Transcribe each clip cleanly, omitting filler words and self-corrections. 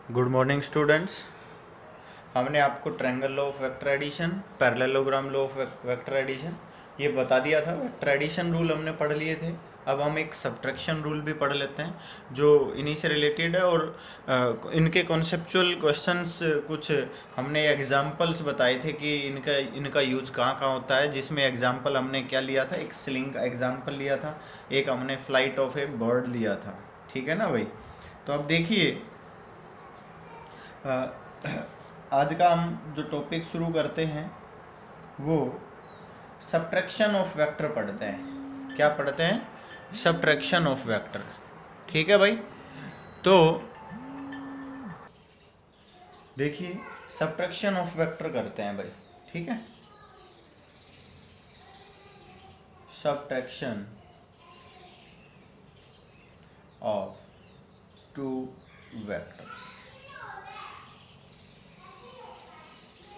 Good morning students. हमने आपको triangle law of vector addition, parallelogram law of vector addition ये बता दिया था। वेक्टर एडिशन रूल हमने पढ़ लिए थे। अब हम एक सब्ट्रैक्शन रूल भी पढ़ लेते हैं जो इन्हीं से रिलेटेड है और इनके कॉन्सेप्चुअल क्वेश्चंस कुछ हमने एग्जांपल्स बताए थे कि इनका इनका यूज कहाँ कहाँ होता है, जिसमें एग्जांपल हमने क्या लिया था, एक स्लिंग का एग्जांपल लिया था, एक हमने फ्लाइट ऑफ ए बर्ड लिया था। ठीक है ना भाई। तो अब देखिए, आज का हम जो टॉपिक शुरू करते हैं वो सब्ट्रैक्शन ऑफ वेक्टर पढ़ते हैं। क्या पढ़ते हैं? Subtraction of vector. ठीक है भाई। तो देखिए, सब्ट्रैक्शन ऑफ वेक्टर करते हैं भाई। ठीक है, सब्ट्रैक्शन ऑफ टू वेक्टर्स।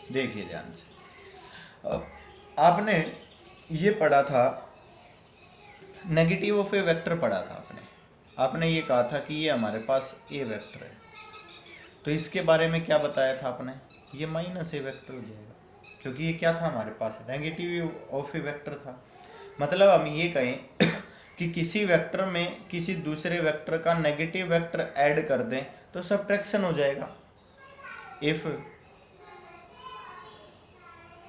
देखिए ध्यान से, अब आपने ये पढ़ा था, नेगेटिव ऑफ ए वेक्टर पढ़ा था आपने। आपने ये कहा था कि ये हमारे पास ए वेक्टर है, तो इसके बारे में क्या बताया था आपने? ये माइनस ए वेक्टर हो जाएगा, क्योंकि ये क्या था हमारे पास? नेगेटिव ऑफ ए वेक्टर था। मतलब हम ये कहें कि किसी वेक्टर में किसी दूसरे वेक्टर का नेगेटिव वेक्टर ऐड कर दें तो सब्ट्रैक्शन हो जाएगा। If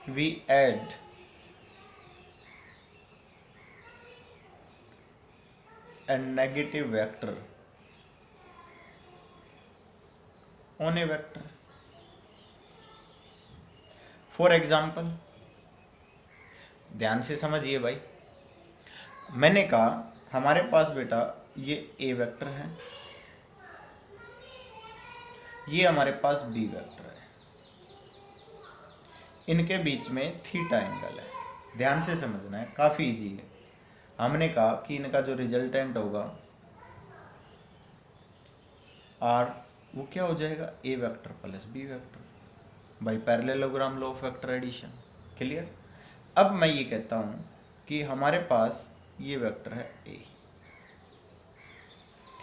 we add a negative vector on a vector, for example, ध्यान से समझिए भाई। मैंने कहा हमारे पास बेटा ये ए वेक्टर है, ये हमारे पास बी वेक्टर है, इनके बीच में थीटा एंगल है। ध्यान से समझना है, काफ़ी इजी है। हमने कहा कि इनका जो रिजल्टेंट होगा आर, वो क्या हो जाएगा? A vector plus B vector by parallelogram law of vector addition. Clear? अब मैं ये कहता हूँ कि हमारे पास ये वेक्टर है ए।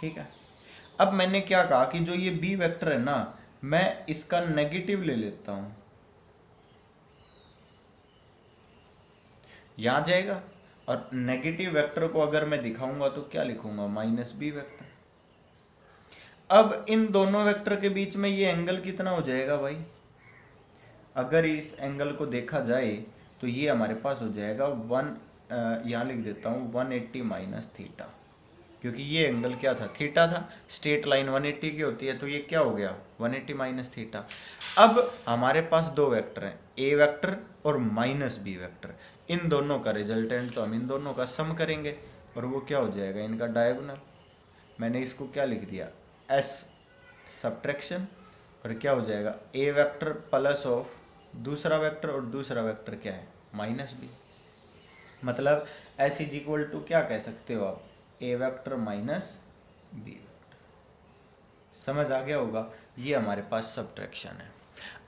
ठीक है, अब मैंने क्या कहा कि जो ये बी वेक्टर है ना, मैं इसका नेगेटिव ले लेता हूँ, यहाँ जाएगा, और नेगेटिव वेक्टर को अगर मैं दिखाऊंगा तो क्या लिखूंगा? Minus B vector. अब इन दोनों वेक्टर के बीच में ये एंगल कितना हो जाएगा भाई? अगर इस एंगल को देखा जाए तो ये हमारे पास हो जाएगा यहाँ लिख देता हूँ 180 माइनस थीटा, क्योंकि ये एंगल क्या था? थीटा था। स्ट्रेट लाइन 180 की होती है, तो ये क्या हो गया? 180 माइनस थीटा। अब हमारे पास दो वेक्टर हैं, ए वेक्टर और माइनस बी वेक्टर। इन दोनों का रिजल्टेंट तो हम इन दोनों का सम करेंगे और वो क्या हो जाएगा? इनका डायगोनल। मैंने इसको क्या लिख दिया? S subtraction. और क्या हो जाएगा? ए वेक्टर प्लस ऑफ दूसरा वेक्टर, और दूसरा वेक्टर क्या है? Minus B. मतलब एस इज इक्वल टू क्या कह सकते हो आप? A vector minus B vector. समझ आ गया होगा? ये हमारे पास सब्ट्रैक्शन है।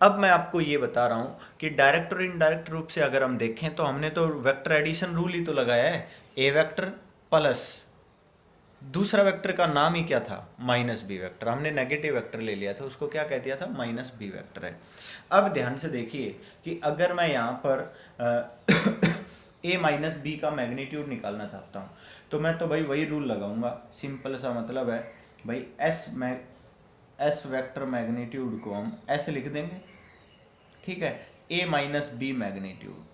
अब मैं आपको ये बता रहा हूँ कि डायरेक्ट और इनडायरेक्ट रूप से अगर हम देखें तो हमने तो वेक्टर एडिशन रूल ही तो लगाया है। ए वेक्टर प्लस दूसरा वेक्टर का नाम ही क्या था? Minus B vector. हमने नेगेटिव वेक्टर ले लिया था, उसको क्या कह दिया था? माइनस बी वेक्टर है। अब ध्यान से देखिए कि अगर मैं यहाँ पर ए माइनस बी का मैग्नीट्यूड निकालना चाहता हूँ तो मैं तो भाई वही रूल लगाऊंगा। सिंपल सा मतलब है भाई, एस वेक्टर मैग्नीट्यूड को हम एस लिख देंगे। ठीक है, ए माइनस बी मैग्नीट्यूड।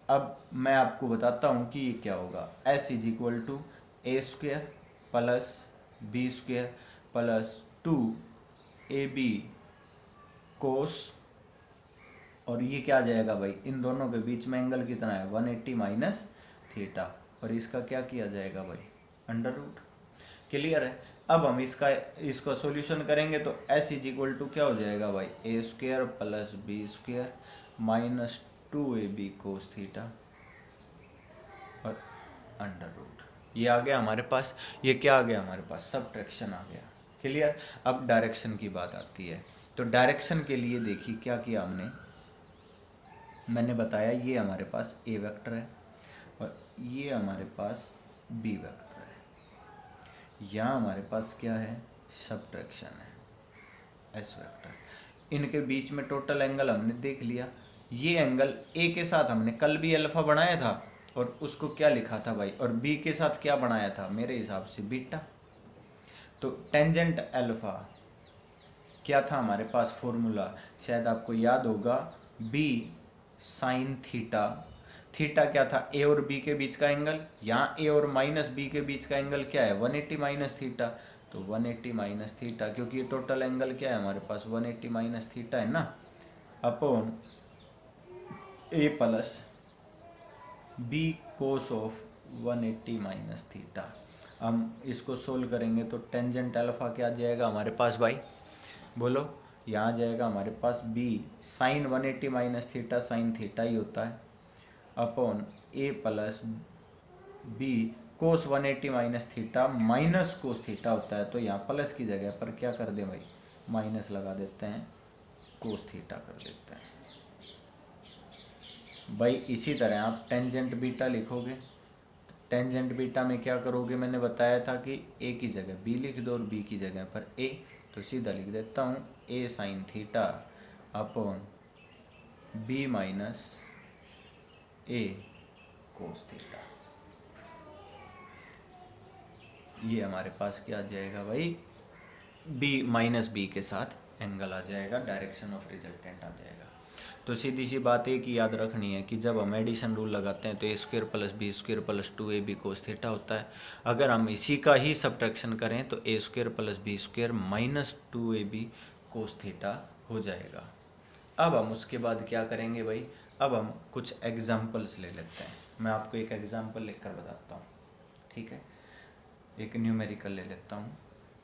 अब मैं आपको बताता हूँ कि ये क्या होगा। S is equal to A square plus B square plus 2ab cos, और ये क्या आ जाएगा भाई? इन दोनों के बीच में एंगल कितना है? 180 माइनस थीटा, और इसका क्या किया जाएगा भाई? Under root. क्लियर है? अब हम इसका सॉल्यूशन करेंगे तो s इज इक्वल टू क्या हो जाएगा भाई? A square plus B square minus 2ab cos theta और अंडर रूट। ये आ गया हमारे पास। ये क्या आ गया हमारे पास? सब्ट्रैक्शन आ गया। क्लियर? अब डायरेक्शन की बात आती है। तो डायरेक्शन के लिए देखिए क्या किया हमने। मैंने बताया ये हमारे पास ए वेक्टर है और ये हमारे पास बी वेक्टर है। यहाँ हमारे पास क्या है? सब्ट्रैक्शन है। S vector. इनके बीच में टोटल एंगल हमने देख लिया। ये एंगल ए के साथ हमने कल भी अल्फा बनाया था और उसको क्या लिखा था भाई, और बी के साथ क्या बनाया था मेरे हिसाब से बीटा। तो टेंजेंट अल्फा क्या था हमारे पास फॉर्मूला, शायद आपको याद होगा, बी साइन थीटा। थीटा क्या था, ए और बी के बीच का एंगल। यहाँ ए और माइनस बी के बीच का एंगल क्या है 180 माइनस थीटा। तो 180 माइनस थीटा, क्योंकि ये टोटल एंगल क्या है हमारे पास 180 माइनस थीटा है ना, upon A plus B cos of 180 minus theta. हम इसको सोल्व करेंगे तो टेंजेंट अल्फा क्या आ जाएगा हमारे पास भाई, बोलो। यहाँ जाएगा हमारे पास B sine 180 minus theta, sine theta ही होता है, upon A plus B cos 180 minus theta minus cos theta होता है। तो यहाँ प्लस की जगह पर क्या कर दें भाई, माइनस लगा देते हैं, कोस थीटा कर देते हैं भाई। इसी तरह आप टेंजेंट बीटा लिखोगे, टेंजेंट बीटा में क्या करोगे, मैंने बताया था कि ए की जगह बी लिख दो और बी की जगह पर ए। तो सीधा लिख देता हूँ A sine theta upon B minus A cos theta. ये हमारे पास क्या आ जाएगा भाई, बी माइनस बी के साथ एंगल आ जाएगा, डायरेक्शन ऑफ रिजल्टेंट आ जाएगा। तो सीधी सी बात एक ही याद रखनी है कि जब हम एडिशन रूल लगाते हैं तो A square plus B square plus 2ab cos theta होता है। अगर हम इसी का ही सब्ट्रैक्शन करें तो A square plus B square minus 2ab cos theta हो जाएगा। अब हम उसके बाद क्या करेंगे भाई, अब हम कुछ एग्जाम्पल्स ले लेते हैं। मैं आपको एक एग्जाम्पल लिखकर बताता हूँ, ठीक है। एक न्यूमेरिकल ले लेता हूँ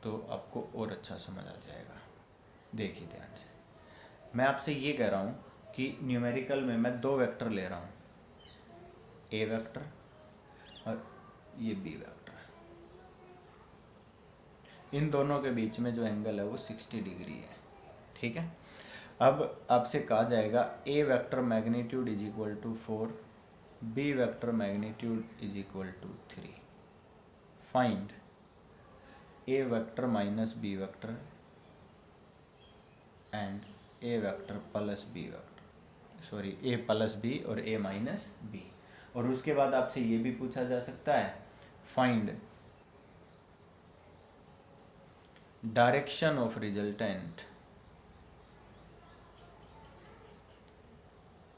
तो आपको और अच्छा समझ आ जाएगा। देखिए ध्यान से, मैं आपसे ये कह रहा हूँ कि न्यूमेरिकल में मैं दो वेक्टर ले रहा हूँ, ए वेक्टर और ये बी वेक्टर। इन दोनों के बीच में जो एंगल है वो 60 डिग्री है, ठीक है। अब आपसे कहा जाएगा A vector magnitude is equal to 4, B vector magnitude is equal to 3। Find A vector minus B vector and A vector plus B vector, sorry A plus B और ए माइनस बी। और उसके बाद आपसे ये भी पूछा जा सकता है, find direction of resultant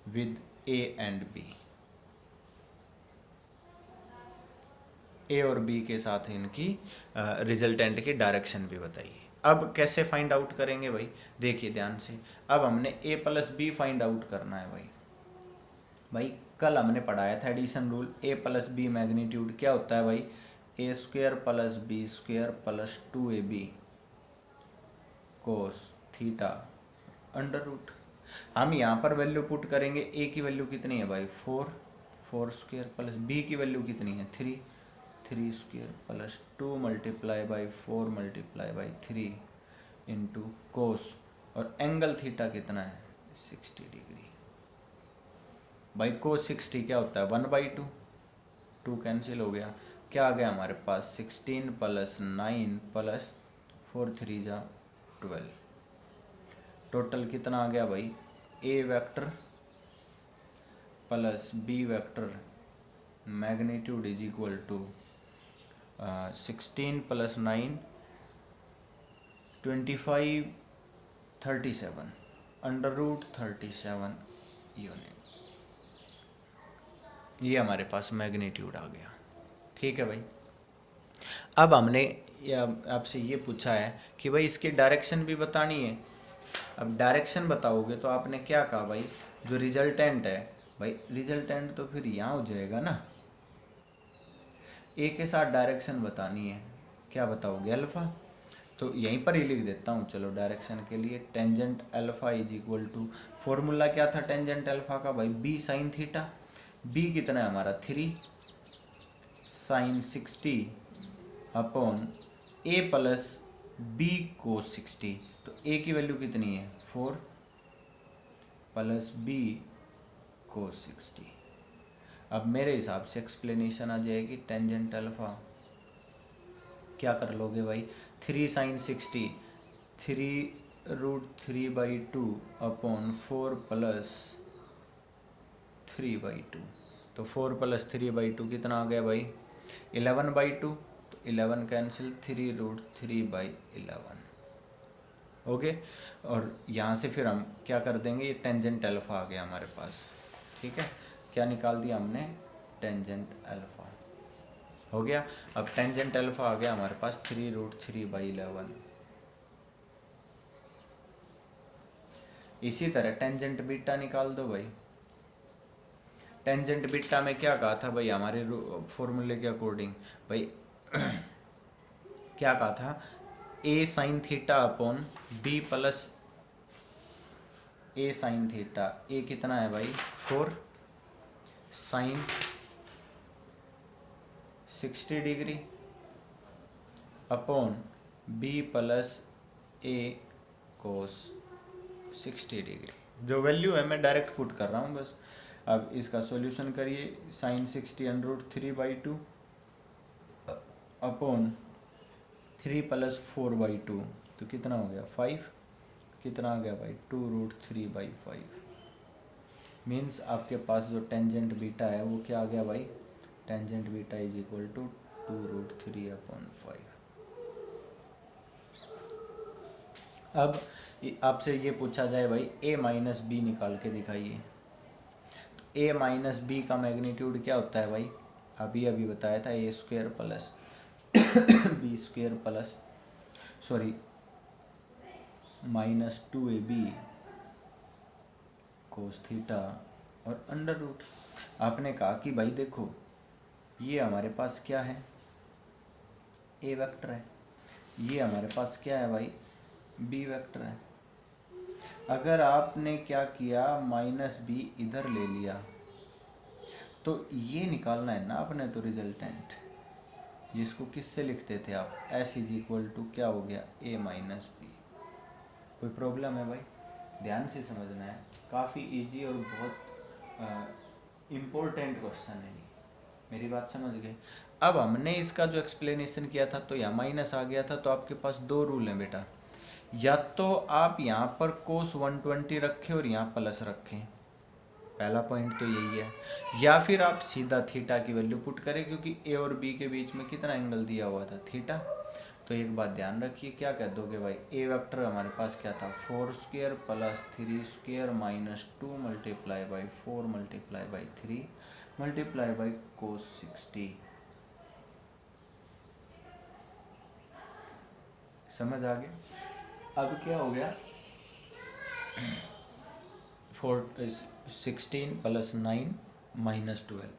with A and B. A और बी के साथ इनकी रिजल्टेंट की डायरेक्शन भी बताइए। अब कैसे फाइंड आउट करेंगे भाई, देखिए ध्यान से। अब हमने A plus B find out करना है भाई कल हमने पढ़ाया था addition rule, A plus B magnitude क्या होता है भाई, A square plus B square plus 2ab cos theta under root. हम यहाँ पर वैल्यू पुट करेंगे, ए की वैल्यू कितनी है भाई 4 स्क्वायर प्लस बी की वैल्यू कितनी है 3 square plus 2 multiply by 4 multiply by 3 into cos, और एंगल थीटा कितना है 60 डिग्री। भाई कोस 60 क्या होता है 1/2, 2 कैंसिल हो गया, क्या आ गया हमारे पास 16 प्लस 9 प्लस 4 3 जा 12। टोटल कितना आ गया भाई, A vector plus B vector magnitude is equal to 16 plus 9 25 37 under root 37 unit. ये हमारे पास मैग्नीट्यूड आ गया, ठीक है भाई। अब हमने आपसे ये पूछा है कि भाई इसकी डायरेक्शन भी बतानी है। अब डायरेक्शन बताओगे तो आपने क्या कहा भाई, जो रिजल्टेंट है भाई, रिजल्टेंट तो फिर यहाँ हो जाएगा ना, ए के साथ डायरेक्शन बतानी है, क्या बताओगे अल्फा। तो यहीं पर ही लिख देता हूँ चलो डायरेक्शन के लिए, tangent alpha is equal to, formula क्या था टेंजेंट अल्फा का भाई, बी साइन थीटा। बी कितना है हमारा 3 sign 60 upon A plus B कोस 60। तो ए की वैल्यू कितनी है 4 प्लस बी कोस 60। अब मेरे हिसाब से एक्सप्लेनेशन आ जाएगी टेंजेंट अल्फा, क्या कर लोगे भाई 3 साइन 60, 3 रूट 3/2 अपॉन 4+3/2। तो 4+3/2 कितना आ गया भाई? 11/2। तो 11 कैंसिल, 3√3/11। ओके। और यहाँ से फिर हम क्या कर देंगे, ये टेंजेंट अल्फा आ गया हमारे पास। ठीक है, क्या निकाल दिया हमने? टेंजेंट अल्फा हो गया। अब टेंजेंट अल्फा आ गया हमारे पास 3√3/11। इसी तरह टेंजेंट बीटा निकाल दो भाई। टेंजेंट बीटा में क्या कहा था भाई हमारे फॉर्मूले के अकॉर्डिंग भाई? क्या कहा था? A sine theta upon B plus A sine theta. A कितना है भाई? 4 sine 60 degree upon B plus A cos 60 degree. जो वैल्यू है मैं डायरेक्ट पुट कर रहा हूँ बस। अब इसका सॉल्यूशन करिए। साइन 60√3/2 अपॉन 3+4/2 तो कितना हो गया? 5। कितना आ गया भाई? 2√3/5। मीन्स आपके पास जो टेंजेंट बीटा है वो क्या आ गया भाई? Tangent beta is equal to 2√3/5। अब आपसे ये पूछा जाए भाई a माइनस बी निकाल के दिखाइए। तो a माइनस बी का मैग्नीट्यूड क्या होता है भाई? अभी अभी बताया था, a square plus B square plus sorry -2ab cos theta और अंडर रूट। आपने कहा कि भाई देखो ये हमारे पास क्या है? ए वेक्टर है। ये हमारे पास क्या है भाई? बी वेक्टर है। अगर आपने क्या किया, -b इधर ले लिया तो ये निकालना है ना आपने तो रिजल्टेंट, जिसको किससे लिखते थे आप? s इज इक्वल टू क्या हो गया? a minus B. कोई प्रॉब्लम है भाई? ध्यान से समझना है, काफ़ी इजी और बहुत इम्पोर्टेंट क्वेश्चन है ये। मेरी बात समझ गए? अब हमने इसका जो एक्सप्लेनेशन किया था तो यहाँ माइनस आ गया था, तो आपके पास दो रूल हैं बेटा। या तो आप यहाँ पर कोस 120 रखें और यहाँ प्लस रखें, पहला पॉइंट तो यही है। या फिर आप सीधा थीटा की वैल्यू पुट करें, क्योंकि ए और बी के बीच में कितना एंगल दिया हुआ था? थीटा। तो एक बात ध्यान रखिए, क्या कह दोगे भाई? ए वेक्टर हमारे पास क्या था? 4² plus 3² minus 2 multiply by 4 multiply by 3 multiply by कोस 60। समझ आ गया? अब क्या हो गया? 16 प्लस 9 माइनस 12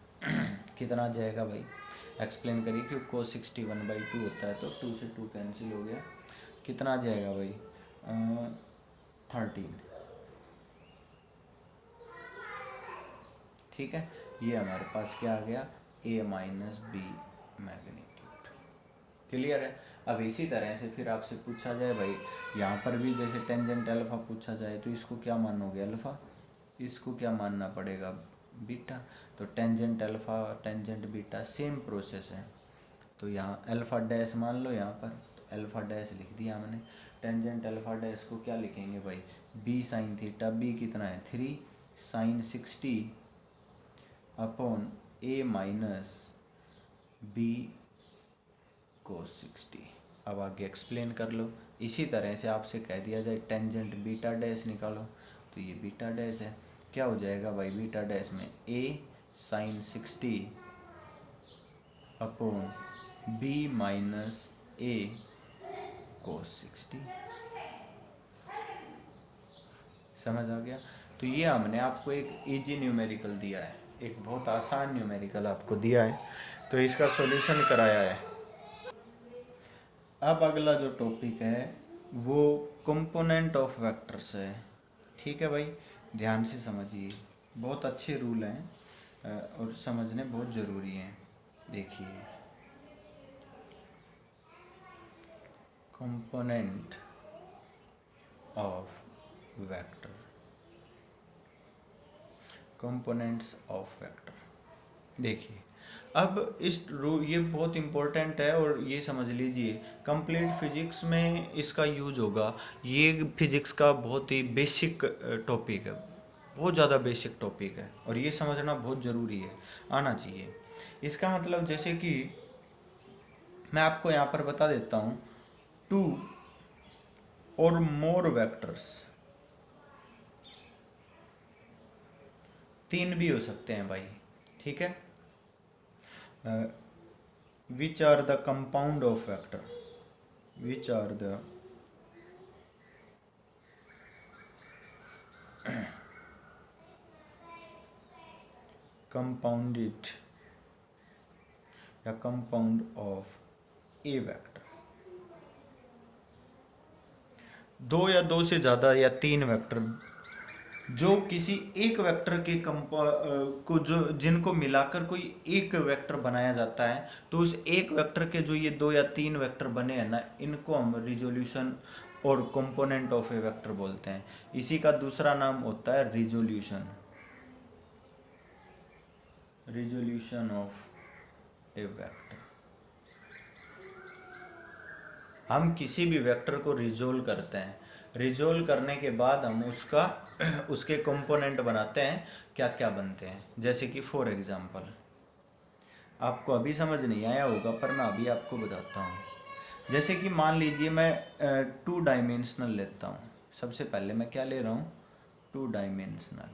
कितना आ जाएगा भाई? एक्सप्लेन करिए। क्यों? कोस 61/2 होता है तो 2 से 2 कैंसिल हो गया। कितना आ जाएगा भाई? 13। ठीक है, ये हमारे पास क्या आ गया? a minus B magnitude. Clear है? अब इसी तरह से फिर आपसे पूछा जाए भाई, यहाँ पर भी जैसे टेंजेंट अल्फा पूछा जाए तो इसको क्या मानोगे? अल्फा। इसको क्या मानना पड़ेगा? बीटा। तो tangent alpha tangent beta same process है। तो यहाँ अल्फा डैश मान लो यहाँ पर, तो अल्फा डैश लिख दिया हमने। टेंजेंट अल्फा डैश को क्या लिखेंगे भाई? B sine theta. बी कितना है? 3 साइन 60 अपॉन ए माइनस बी कोस 60। अब आगे एक्सप्लेन कर लो। इसी तरह से आपसे कह दिया जाए टेंजेंट बीटा डैश निकालो, तो ये बीटा डैश है। क्या हो जाएगा भाई बीटा डैश में? a sine 60 upon b minus a cos 60। समझ आ गया? तो ये हमने आपको एक इजी न्यूमेरिकल दिया है, एक बहुत आसान न्यूमेरिकल आपको दिया है, तो इसका सॉल्यूशन कराया है। अब अगला जो टॉपिक है वो कंपोनेंट ऑफ वेक्टर्स है। ठीक है भाई, ध्यान से समझिए, बहुत अच्छे रूल हैं और समझने बहुत ज़रूरी हैं। देखिए, component of vector, components of vector. देखिए अब ये बहुत इम्पोर्टेंट है और ये समझ लीजिए कंप्लीट फिजिक्स में इसका यूज होगा। ये फिजिक्स का बहुत ही बेसिक टॉपिक है, बहुत ज़्यादा बेसिक टॉपिक है और ये समझना बहुत ज़रूरी है, आना चाहिए। इसका मतलब जैसे कि मैं आपको यहाँ पर बता देता हूँ, 2 और मोर वेक्टर्स, 3 भी हो सकते हैं भाई, ठीक है। Which are the compound of vector, which are the compounded या कंपाउंड ऑफ ए वेक्टर। 2 या 2 से ज़्यादा या 3 वेक्टर जो किसी एक वेक्टर के को जो जिनको मिलाकर कोई एक वेक्टर बनाया जाता है, तो उस एक वेक्टर के जो ये 2 या 3 वेक्टर बने हैं ना, इनको हम रिजोल्यूशन और कंपोनेंट ऑफ ए वेक्टर बोलते हैं। इसी का दूसरा नाम होता है resolution, resolution of a vector. हम किसी भी वेक्टर को रिजोल्व करते हैं, रिजोल्व करने के बाद हम उसके कंपोनेंट बनाते हैं। क्या क्या बनते हैं, जैसे कि फॉर एग्जांपल, आपको अभी समझ नहीं आया होगा पर मैं अभी आपको बताता हूँ। जैसे कि मान लीजिए मैं 2 डायमेंशनल लेता हूँ। सबसे पहले मैं क्या ले रहा हूँ, 2 डायमेंशनल,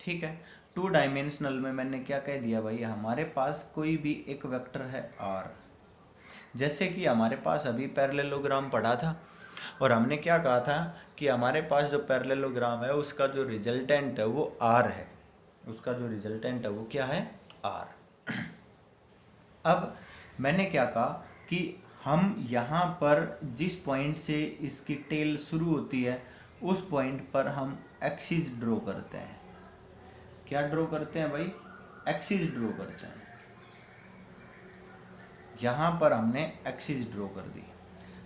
ठीक है। 2 डायमेंशनल में मैंने क्या कह दिया भाई, हमारे पास कोई भी एक वेक्टर है R। जैसे कि हमारे पास अभी पैरेललोग्राम पढ़ा था और हमने क्या कहा था कि हमारे पास जो पैरेललोग्राम है उसका जो रिजल्टेंट है वो R है, उसका जो रिजल्टेंट है वो क्या है, R। अब मैंने क्या कहा कि हम यहाँ पर जिस पॉइंट से इसकी टेल शुरू होती है उस पॉइंट पर हम एक्सिस ड्रॉ करते हैं। क्या ड्रॉ करते हैं भाई, एक्सिस ड्रॉ करते हैं। यहाँ पर हमने एक्सिस ड्रॉ कर दी।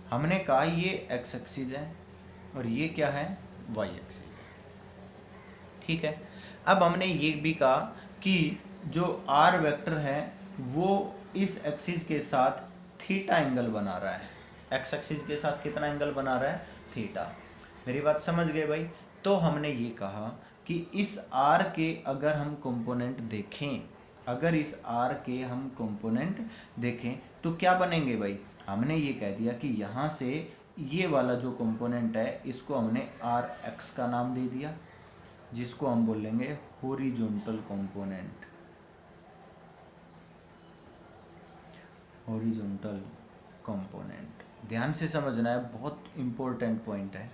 हमने कहा ये एक्स एक्सिस है और ये क्या है, वाई एक्सिस है, ठीक है। अब हमने ये भी कहा कि जो आर वेक्टर है वो इस एक्सिस के साथ थीटा एंगल बना रहा है। एक्स एक्सिस के साथ कितना एंगल बना रहा है, थीटा। मेरी बात समझ गए भाई। तो हमने ये कहा कि इस आर के अगर हम कंपोनेंट देखें, अगर इस आर के हम कंपोनेंट देखें तो क्या बनेंगे भाई, हमने ये कह दिया कि यहाँ से ये वाला जो कंपोनेंट है इसको हमने आर एक्स का नाम दे दिया, जिसको हम बोलेंगे हॉरिजॉन्टल कंपोनेंट, हॉरिजॉन्टल कंपोनेंट। ध्यान से समझना है, बहुत इंपॉर्टेंट पॉइंट है।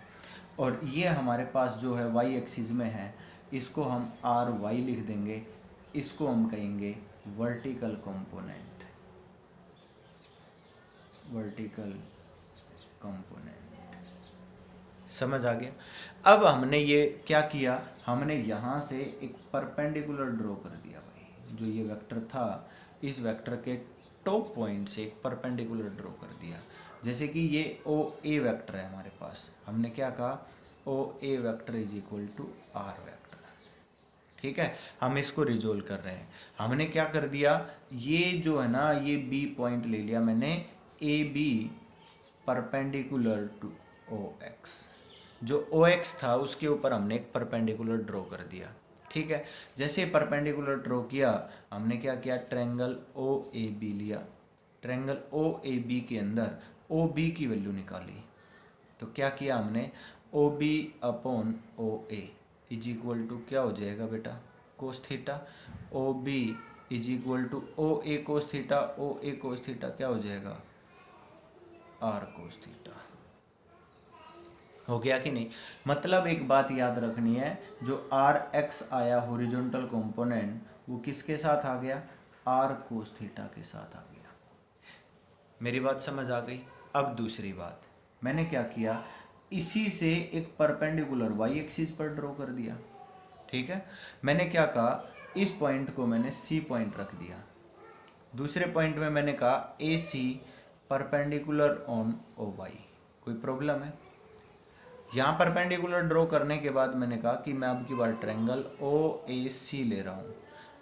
और ये हमारे पास जो है वाई एक्सिस में है, इसको हम आर वाई लिख देंगे, इसको हम कहेंगे वर्टिकल कंपोनेंट, वर्टिकल कंपोनेंट। समझ आ गया। अब हमने ये क्या किया, हमने यहाँ से एक परपेंडिकुलर ड्रॉ कर दिया भाई, जो ये वेक्टर था इस वेक्टर के टॉप पॉइंट से एक परपेंडिकुलर ड्रॉ कर दिया। जैसे कि ये ओ ए वेक्टर है हमारे पास, हमने क्या कहा, O A vector is equal to R vector, ठीक है। हम इसको रिजोल्व कर रहे हैं। हमने क्या कर दिया, ये जो है ना, ये बी पॉइंट ले लिया मैंने, A B perpendicular to O X. जो ओ एक्स था उसके ऊपर हमने एक परपेंडिकुलर ड्रॉ कर दिया, ठीक है। जैसे परपेंडिकुलर ड्रॉ किया, हमने क्या किया, ट्रायंगल ओ ए बी लिया। ट्रायंगल ओ ए बी के अंदर ओ बी की वैल्यू निकाली। तो क्या किया हमने, O B upon O A is equal to क्या हो जाएगा बेटा, cos theta. O B is equal to O A cos theta, O A cos theta क्या हो जाएगा, आर कोस थीटा। हो गया कि नहीं। मतलब एक बात याद रखनी है, जो आर एक्स आया हॉरिजॉन्टल कंपोनेंट, वो किसके साथ आ गया, आर कोस थीटा के साथ आ गया। मेरी बात समझ आ गई। अब दूसरी बात, मैंने क्या किया, इसी से एक परपेंडिकुलर वाई एक्सिस पर ड्रॉ कर दिया, ठीक है। मैंने क्या कहा, इस पॉइंट को मैंने सी पॉइंट रख दिया। दूसरे पॉइंट में मैंने कहा A C perpendicular on O Y. कोई प्रॉब्लम है। यहाँ परपेंडिकुलर ड्रॉ करने के बाद मैंने कहा कि मैं अब की बार ट्रायंगल ओ ए सी ले रहा हूँ।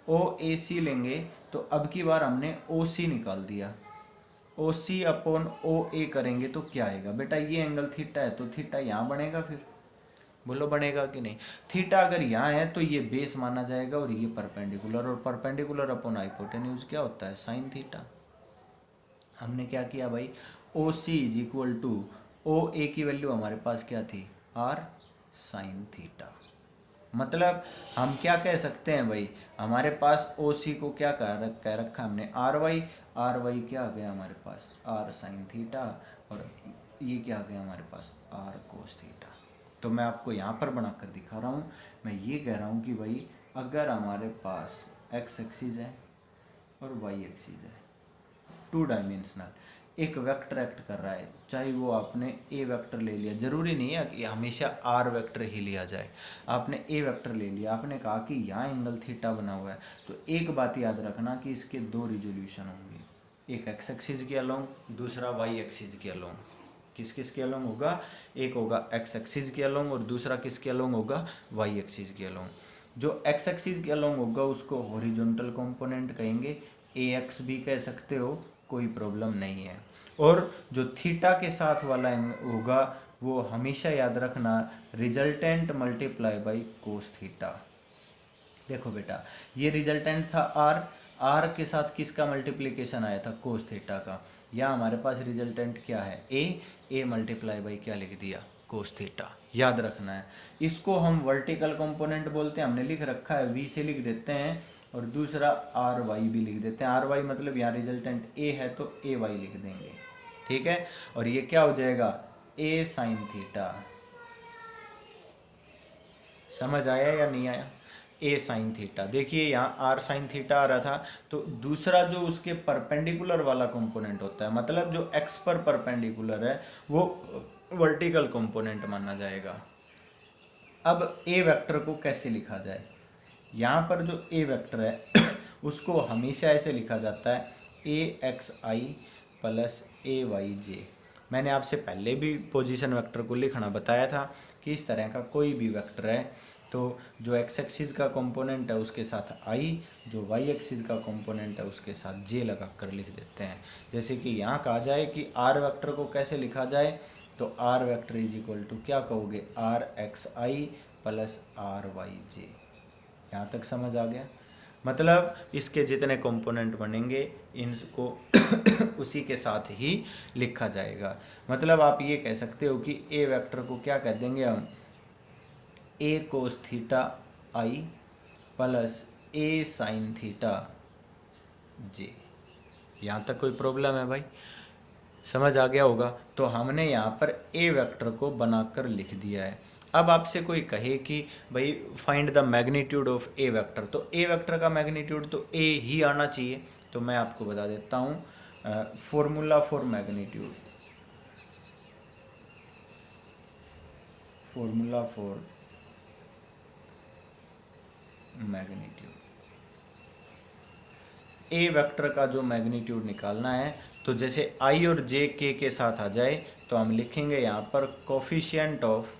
ओ ए सी लेंगे तो अब की बार हमने ओ सी निकाल दिया। ओ सी अपॉन ओ ए करेंगे तो क्या आएगा बेटा, ये एंगल थीटा है तो थीटा यहाँ बनेगा, फिर बोलो बनेगा कि नहीं। थीटा अगर यहाँ है तो ये बेस माना जाएगा और ये परपेंडिकुलर, और परपेंडिकुलर अपॉन हाइपोटेन्यूज क्या होता है, साइन थीटा। हमने क्या किया भाई, ओ सी इज इक्वल टू ओ ए की वैल्यू हमारे पास क्या थी, आर साइन थीटा। मतलब हम क्या कह सकते हैं भाई, हमारे पास ओ सी को क्या कह रखा हमने, आर वाई क्या आ गया हमारे पास, आर साइन थीटा, और ये क्या आ गया हमारे पास, आर कोस थीटा। तो मैं आपको यहाँ पर बनाकर दिखा रहा हूँ। मैं ये कह रहा हूँ कि भाई अगर हमारे पास एक्स एक्सिस है और वाई एक्सिस है, टू डायमेंशनल, एक वेक्टर एक्ट कर रहा है, चाहे वो आपने ए वेक्टर ले लिया, जरूरी नहीं है कि हमेशा आर वेक्टर ही लिया जाए। आपने ए वेक्टर ले लिया, आपने कहा कि यहाँ एंगल थीटा बना हुआ है, तो एक बात याद रखना कि इसके दो रिजोल्यूशन होंगे, एक एक्स एक्सिस के अलोंग, दूसरा वाई एक्सिस के अलोंग। किस किस के अलोंग होगा, एक होगा एक्स एक्सिस के अलोंग और दूसरा किसके अलोंग होगा, वाई एक्सिस के अलोंग। जो एक्स एक्सिस के अलोंग होगा उसको हॉरिजॉन्टल कंपोनेंट कहेंगे, ए एक्स भी कह सकते हो, कोई प्रॉब्लम नहीं है। और जो थीटा के साथ वाला होगा वो हमेशा याद रखना, resultant multiply by cos theta. देखो बेटा ये रिजल्टेंट था आर, आर के साथ किसका मल्टीप्लिकेशन आया था, कोस थीटा का। या हमारे पास रिजल्टेंट क्या है, ए मल्टीप्लाई बाई क्या लिख दिया, कोस थीटा। याद रखना है, इसको हम वर्टिकल कंपोनेंट बोलते हैं, हमने लिख रखा है वी से लिख देते हैं, और दूसरा आर वाई भी लिख देते हैं। आर वाई मतलब यहाँ रिजल्टेंट ए है तो ए वाई लिख देंगे, ठीक है। और ये क्या हो जाएगा, ए साइन थीटा। समझ आया या नहीं आया, ए साइन थीटा। देखिए यहाँ आर साइन थीटा आ रहा था, तो दूसरा जो उसके परपेंडिकुलर वाला कंपोनेंट होता है, मतलब जो एक्स पर परपेंडिकुलर है, वो वर्टिकल कंपोनेंट माना जाएगा। अब ए वेक्टर को कैसे लिखा जाए, यहाँ पर जो ए वेक्टर है उसको हमेशा ऐसे लिखा जाता है, ए x I plus A Y जे। मैंने आपसे पहले भी पोजीशन वेक्टर को लिखना बताया था कि इस तरह का कोई भी वेक्टर है तो जो एक्स एक्सिस का कंपोनेंट है उसके साथ आई, जो वाई एक्सिस का कंपोनेंट है उसके साथ जे लगा कर लिख देते हैं। जैसे कि यहाँ कहा जाए कि आर वेक्टर को कैसे लिखा जाए, तो R vector is equal to क्या कहोगे, R X I plus R Y J. यहाँ तक समझ आ गया। मतलब इसके जितने कंपोनेंट बनेंगे इनको उसी के साथ ही लिखा जाएगा। मतलब आप ये कह सकते हो कि ए वेक्टर को क्या कह देंगे हम, ए cos theta I plus A sine theta जे। यहाँ तक कोई प्रॉब्लम है भाई, समझ आ गया होगा। तो हमने यहाँ पर ए वेक्टर को बनाकर लिख दिया है। अब आपसे कोई कहे कि भाई find the magnitude of a vector, तो ए वेक्टर का मैग्नीट्यूड तो ए ही आना चाहिए। तो मैं आपको बता देता हूँ formula for magnitude, formula for magnitude, A vector का जो मैग्नीट्यूड निकालना है, तो जैसे आई और जे के साथ आ जाए तो हम लिखेंगे यहाँ पर coefficient of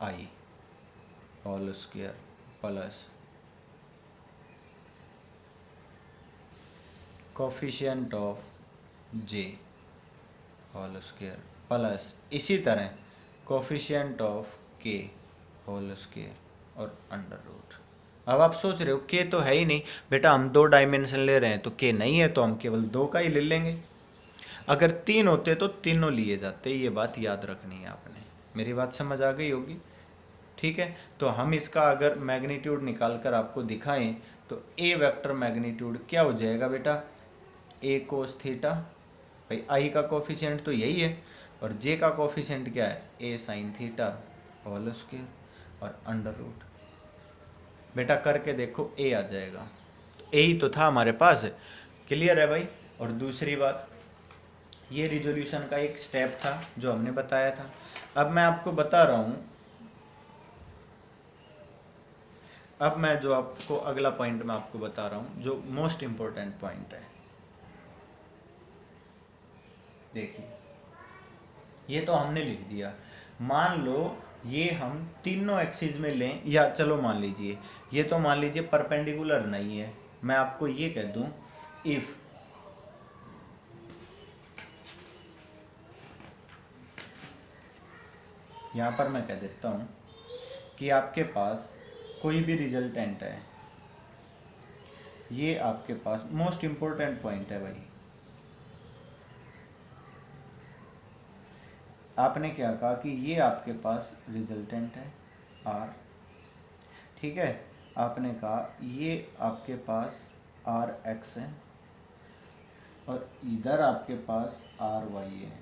I whole square plus coefficient of J whole square plus इसी तरह coefficient of K whole square और अंडर रूट। अब आप सोच रहे हो के तो है ही नहीं बेटा, हम दो डायमेंशन ले रहे हैं तो के नहीं है, तो हम केवल दो का ही ले लेंगे। अगर तीन होते तो तीनों लिए जाते, ये बात याद रखनी है आपने। मेरी बात समझ आ गई होगी, ठीक है। तो हम इसका अगर मैग्नीट्यूड निकाल कर आपको दिखाएं तो ए वेक्टर मैग्नीट्यूड क्या हो जाएगा बेटा, ए कोस थीटा, भाई आई का कोफिशिएंट तो यही है, और जे का कोफिशिएंट क्या है, ए साइन थीटा होल स्क्वायर और अंडर रूट। बेटा करके देखो ए आ जाएगा, तो ए ही तो था हमारे पास, क्लियर है भाई। और दूसरी बात, ये रिजोल्यूशन का एक स्टेप था जो हमने बताया था। अब मैं आपको बता रहा हूँ, अब मैं जो आपको अगला पॉइंट मैं आपको बता रहा हूँ जो मोस्ट इम्पोर्टेंट पॉइंट है। देखिए ये तो हमने लिख दिया। मान लो ये हम तीनों एक्सिस में लें, या चलो मान लीजिए ये तो मान लीजिए परपेंडिकुलर नहीं है, मैं आपको ये कह दूं इफ यहाँ पर मैं कह देता हूँ कि आपके पास कोई भी रिजल्टेंट है, ये आपके पास मोस्ट इम्पोर्टेंट पॉइंट है भाई। आपने क्या कहा कि ये आपके पास रिजल्टेंट है आर, ठीक है। आपने कहा ये आपके पास आर एक्स है और इधर आपके पास आर वाई है।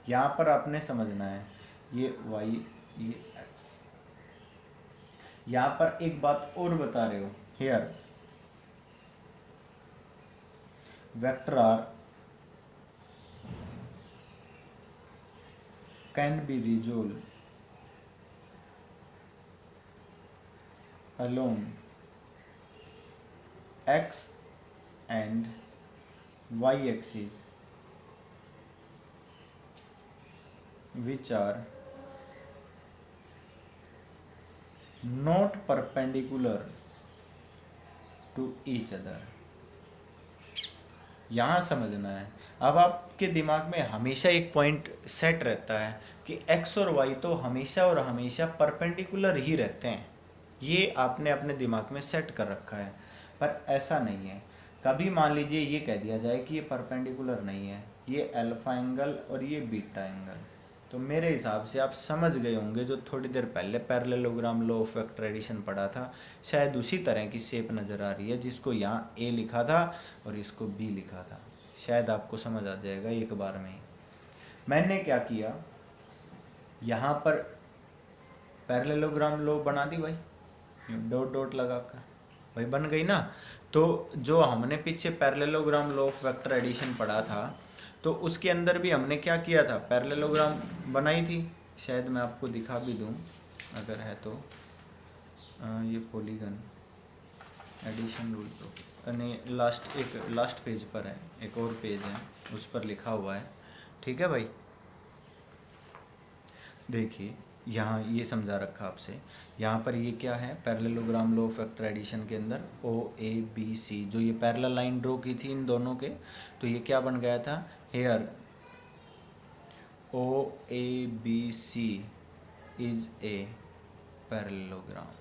यहाँ पर आपने समझना है ये वाई ये एक्स। यहाँ पर एक बात और बता रहे हो, here vector R can be resolve along x and y axis which are not perpendicular to each other। यहाँ समझना है। अब आपके दिमाग में हमेशा एक पॉइंट सेट रहता है कि x और y तो हमेशा और हमेशा परपेंडिकुलर ही रहते हैं, ये आपने अपने दिमाग में सेट कर रखा है। पर ऐसा नहीं है। कभी मान लीजिए ये कह दिया जाए कि ये परपेंडिकुलर नहीं है, ये अल्फा एंगल और ये बीटा एंगल, तो मेरे हिसाब से आप समझ गए होंगे जो थोड़ी देर पहले parallelogram law of vector addition पढ़ा था, शायद उसी तरह की शेप नज़र आ रही है, जिसको यहाँ ए लिखा था और इसको बी लिखा था। शायद आपको समझ आ जाएगा एक बार में ही। मैंने क्या किया, यहाँ पर पैरेललोग्राम लॉ बना दी भाई, डॉट डॉट लगाकर, भाई बन गई ना। तो जो हमने पीछे parallelogram law of vector addition पढ़ा था, तो उसके अंदर भी हमने क्या किया था, पैरेललोग्राम बनाई थी। शायद मैं आपको दिखा भी दूं अगर है तो। ये पॉलीगन एडिशन रूल तो नहीं, लास्ट पेज पर है, एक और पेज है उस पर लिखा हुआ है, ठीक है भाई। देखिए यहाँ ये समझा रखा आपसे, यहाँ पर ये क्या है, parallelogram law of vector addition के अंदर ओ ए बी सी, जो ये पैरेलल लाइन ड्रॉ की थी इन दोनों के, तो ये क्या बन गया था, here O A B C is a parallelogram,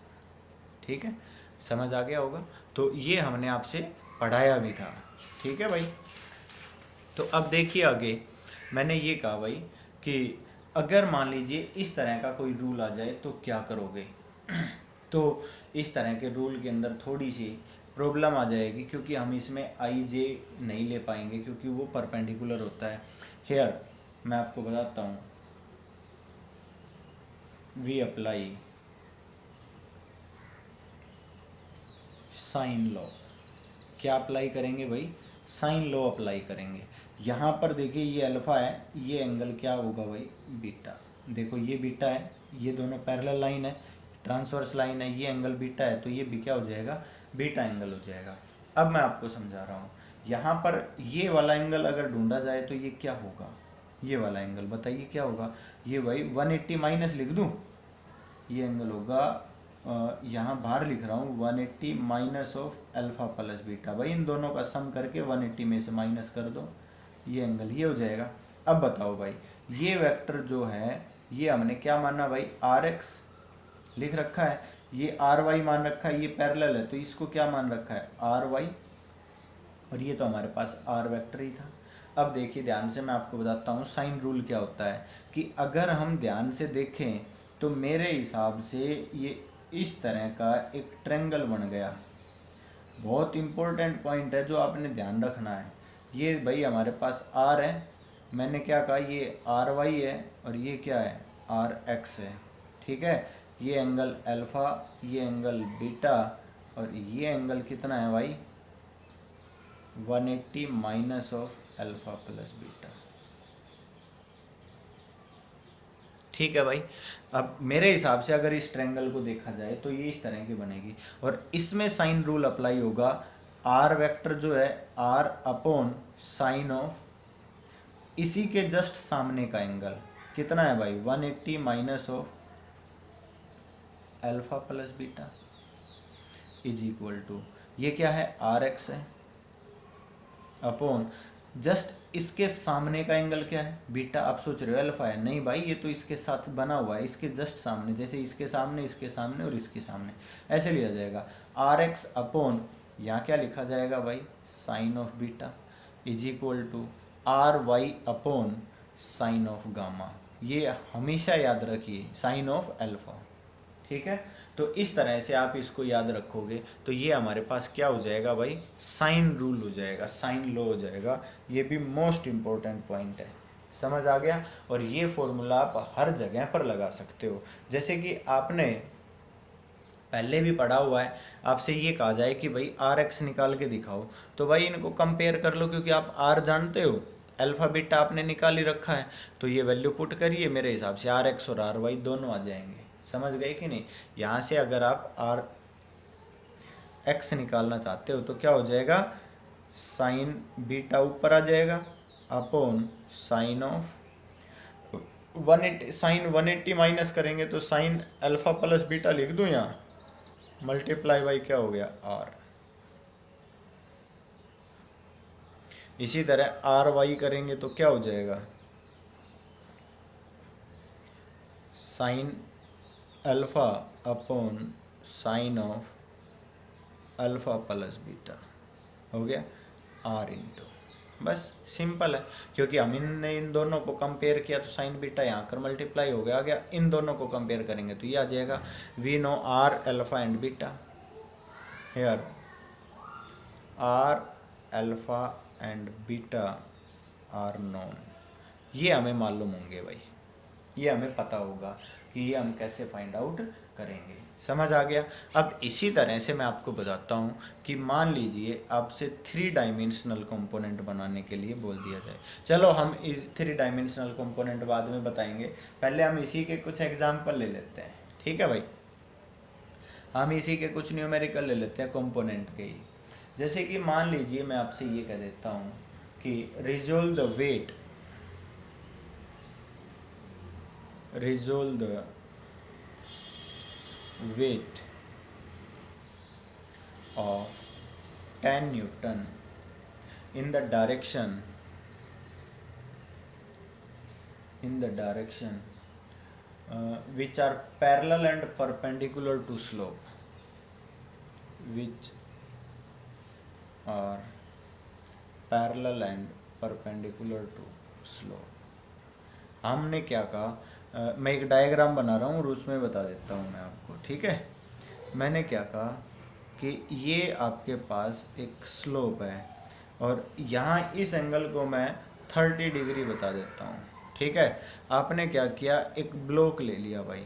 ठीक है, समझ आ गया होगा। तो ये हमने आपसे पढ़ाया भी था, ठीक है भाई। तो अब देखिए आगे, मैंने ये कहा भाई कि अगर मान लीजिए इस तरह का कोई रूल आ जाए तो क्या करोगे। तो इस तरह के रूल के अंदर थोड़ी सी प्रॉब्लम आ जाएगी, क्योंकि हम इसमें आई जे नहीं ले पाएंगे क्योंकि वो परपेंडिकुलर होता है। हेयर मैं आपको बताता हूँ, वी अप्लाई साइन लॉ। क्या अप्लाई करेंगे भाई, साइन लॉ अप्लाई करेंगे। यहाँ पर देखिए ये अल्फ़ा है, ये एंगल क्या होगा भाई, बीटा। देखो ये बीटा है, ये दोनों पैरेलल लाइन है, ट्रांसवर्स लाइन है, ये एंगल बीटा है, तो ये भी क्या हो जाएगा, बीटा एंगल हो जाएगा। अब मैं आपको समझा रहा हूँ, यहाँ पर ये वाला एंगल अगर ढूंढा जाए तो ये क्या होगा, ये वाला एंगल बताइए क्या होगा। ये भाई 180 माइनस लिख दूँ, ये एंगल होगा, यहाँ बाहर लिख रहा हूँ 180 minus of alpha plus beta. भाई इन दोनों का सम करके 180 में से माइनस कर दो, ये एंगल ये हो जाएगा। अब बताओ भाई, ये वेक्टर जो है ये हमने क्या माना भाई, आर एक्स लिख रखा है, ये आर वाई मान रखा है, ये पैरेलल है तो इसको क्या मान रखा है, आर वाई, और ये तो हमारे पास आर वेक्टर ही था। अब देखिए ध्यान से मैं आपको बताता हूँ साइन रूल क्या होता है, कि अगर हम ध्यान से देखें तो मेरे हिसाब से ये इस तरह का एक ट्रेंगल बन गया। बहुत इंपॉर्टेंट पॉइंट है जो आपने ध्यान रखना है। ये भाई हमारे पास आर है, मैंने क्या कहा, ये आर वाई है और ये क्या है, आर एक्स है, ठीक है। ये एंगल अल्फ़ा, ये एंगल बीटा, और ये एंगल कितना है भाई, 180 minus of alpha plus beta, ठीक है भाई। अब मेरे हिसाब से अगर इस ट्रायंगल को देखा जाए तो ये इस तरह की बनेगी, और इसमें साइन रूल अप्लाई होगा, आर वेक्टर जो है आर अपॉन साइन ऑफ इसी के जस्ट सामने का एंगल कितना है भाई, 180 minus of alpha plus beta is equal to, ये क्या है आर एक्स है, अपॉन जस्ट इसके सामने का एंगल क्या है बीटा। आप सोच रहे हो अल्फा है, नहीं भाई ये तो इसके साथ बना हुआ है, इसके जस्ट सामने, जैसे इसके सामने और इसके सामने, ऐसे लिया जाएगा आर एक्स अपॉन यहाँ क्या लिखा जाएगा भाई sine of beta is equal to R Y upon sine of gamma. ये हमेशा याद रखिए साइन ऑफ अल्फा, ठीक है। तो इस तरह से आप इसको याद रखोगे तो ये हमारे पास क्या हो जाएगा भाई, साइन रूल हो जाएगा, साइन लॉ हो जाएगा। ये भी मोस्ट इम्पोर्टेंट पॉइंट है, समझ आ गया। और ये फॉर्मूला आप हर जगह पर लगा सकते हो, जैसे कि आपने पहले भी पढ़ा हुआ है। आपसे ये कहा जाए कि भाई आर एक्स निकाल के दिखाओ, तो भाई इनको कंपेयर कर लो, क्योंकि आप आर जानते हो, अल्फा बीटा आपने निकाल ही रखा है, तो ये वैल्यू पुट करिए, मेरे हिसाब से आर एक्स और आर वाई दोनों आ जाएंगे। समझ गए कि नहीं। यहाँ से अगर आप आर एक्स निकालना चाहते हो तो क्या हो जाएगा, साइन बीटा ऊपर आ जाएगा upon sine of 180, sine 180 minus करेंगे तो साइन अल्फा प्लस बीटा लिख दूँ यहाँ, मल्टीप्लाई बाई क्या हो गया आर। इसी तरह आर वाई करेंगे तो क्या हो जाएगा, sine alpha upon sine of alpha plus beta हो गया आर इंटू, बस सिंपल है। क्योंकि हम इन दोनों को कंपेयर किया तो साइन बीटा यहाँ कर मल्टीप्लाई हो गया, इन दोनों को कंपेयर करेंगे तो ये आ जाएगा we know R alpha and beta, here R alpha and beta are known. ये हमें मालूम होंगे भाई, ये हमें पता होगा कि ये हम कैसे फाइंड आउट करेंगे। समझ आ गया। अब इसी तरह से मैं आपको बताता हूँ कि मान लीजिए आपसे 3 डायमेंशनल कंपोनेंट बनाने के लिए बोल दिया जाए। चलो हम इस 3 डायमेंशनल कंपोनेंट बाद में बताएंगे, पहले हम इसी के कुछ एग्जाम्पल ले लेते हैं, ठीक है भाई। हम इसी के कुछ न्यूमेरिकल ले लेते हैं कंपोनेंट के ही। जैसे कि मान लीजिए मैं आपसे ये कह देता हूँ कि resolve the weight, resolve the weight of 10 Newton in the direction which are parallel and perpendicular to slope, which are parallel and perpendicular to slope। हमने क्या कहा, मैं एक डायग्राम बना रहा हूँ और उसमें बता देता हूँ मैं आपको, ठीक है। मैंने क्या कहा कि ये आपके पास एक स्लोप है और यहाँ इस एंगल को मैं 30 डिग्री बता देता हूँ, ठीक है। आपने क्या किया, एक ब्लॉक ले लिया भाई,